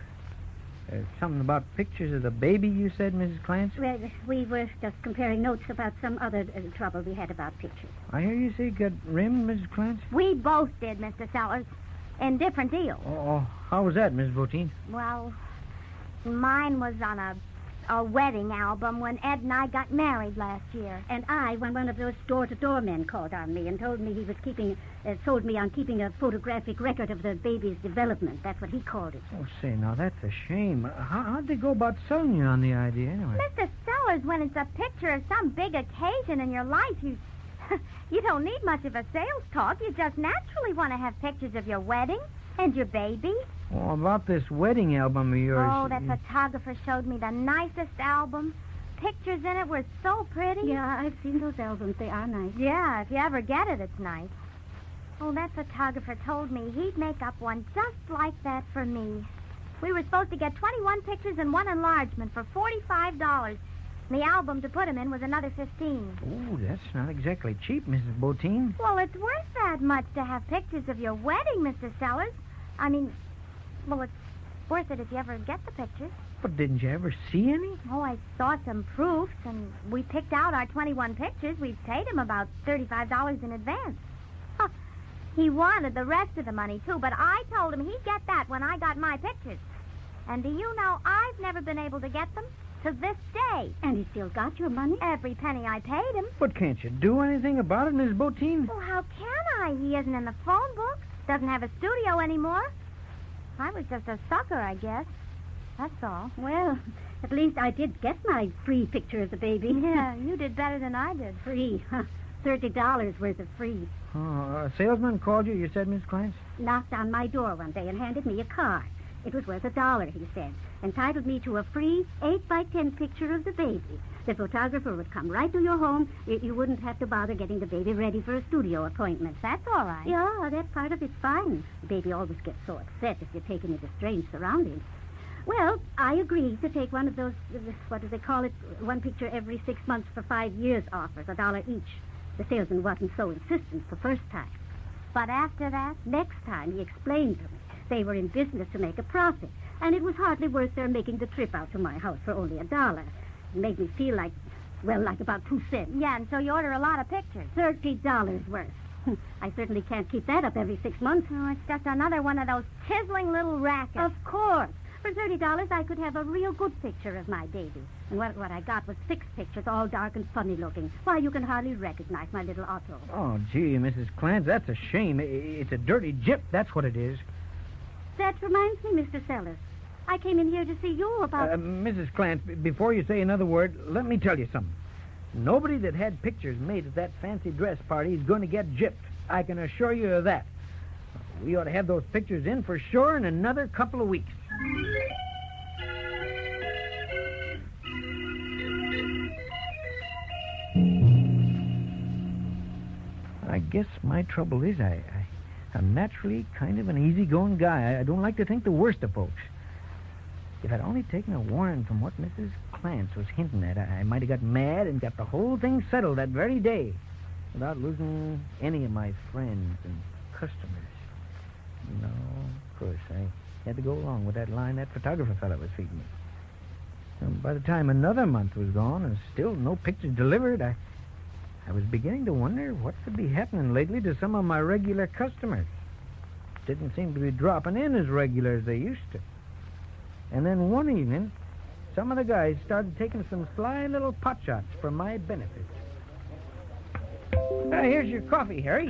Something about pictures of the baby, you said, Mrs. Clance? Well, we were just comparing notes about some other trouble we had about pictures. I hear you say you got rimmed, Mrs. Clance? We both did, Mr. Sellers, in different deals. Oh, how was that, Miss Boutine? Well, mine was on a wedding album when Ed and I got married last year. And when one of those door-to-door men called on me and told me he was sold me on keeping a photographic record of the baby's development. That's what he called it. Oh, say, now that's a shame. How'd they go about selling you on the idea, anyway? Mr. Sellers, when it's a picture of some big occasion in your life, you don't need much of a sales talk. You just naturally want to have pictures of your wedding and your baby. Oh, about this wedding album of yours. Oh, that photographer showed me the nicest album. Pictures in it were so pretty. Yeah, I've seen those albums. They are nice. Yeah, if you ever get it, it's nice. Oh, that photographer told me he'd make up one just like that for me. We were supposed to get 21 pictures and 1 enlargement for $45. The album to put them in was another $15. Oh, that's not exactly cheap, Mrs. Boutine. Well, it's worth that much to have pictures of your wedding, Mr. Sellers. I mean, well, it's worth it if you ever get the pictures. But didn't you ever see any? Oh, I saw some proofs, and we picked out our 21 pictures. We paid him about $35 in advance. Huh. He wanted the rest of the money, too, but I told him he'd get that when I got my pictures. And do you know, I've never been able to get them to this day. And he still got your money? Every penny I paid him. But can't you do anything about it, Miss Boutine? Well, how can I? He isn't in the phone book. Doesn't have a studio anymore. I was just a sucker, I guess. That's all. Well, at least I did get my free picture of the baby. Yeah, you did better than I did. Free. $30 worth of free. Oh, a salesman called you, you said, Miss Clance? Knocked on my door one day and handed me a card. It was worth $1, he said. Entitled me to a free 8x10 picture of the baby. The photographer would come right to your home. You wouldn't have to bother getting the baby ready for a studio appointment. That's all right. Yeah, that part of it's fine. The baby always gets so upset if you're taking it to strange surroundings. Well, I agreed to take one of those, what do they call it, one picture every 6 months for 5 years offers, $1 each. The salesman wasn't so insistent the first time. But after that, next time, he explained to me they were in business to make a profit, and it was hardly worth their making the trip out to my house for only $1. It made me feel like about 2 cents. Yeah, and so you order a lot of pictures. $30 worth. I certainly can't keep that up every 6 months. Oh, it's just another one of those chiseling little rackets. Of course. For $30, I could have a real good picture of my baby. And what I got was 6 pictures, all dark and funny looking. Why, you can hardly recognize my little Otto. Oh, gee, Mrs. Clance, that's a shame. It's a dirty gyp, that's what it is. That reminds me, Mr. Sellers. I came in here to see you about... Mrs. Clance, before you say another word, let me tell you something. Nobody that had pictures made at that fancy dress party is going to get gypped. I can assure you of that. We ought to have those pictures in for sure in another couple of weeks. I guess my trouble is I'm naturally kind of an easygoing guy. I don't like to think the worst of folks. If I'd only taken a warning from what Mrs. Clance was hinting at, I might have got mad and got the whole thing settled that very day without losing any of my friends and customers. No, of course, I had to go along with that line that photographer fellow was feeding me. And by the time another month was gone and still no pictures delivered, I was beginning to wonder what could be happening lately to some of my regular customers. Didn't seem to be dropping in as regular as they used to. And then one evening, some of the guys started taking some sly little pot shots for my benefit. Here's your coffee, Harry.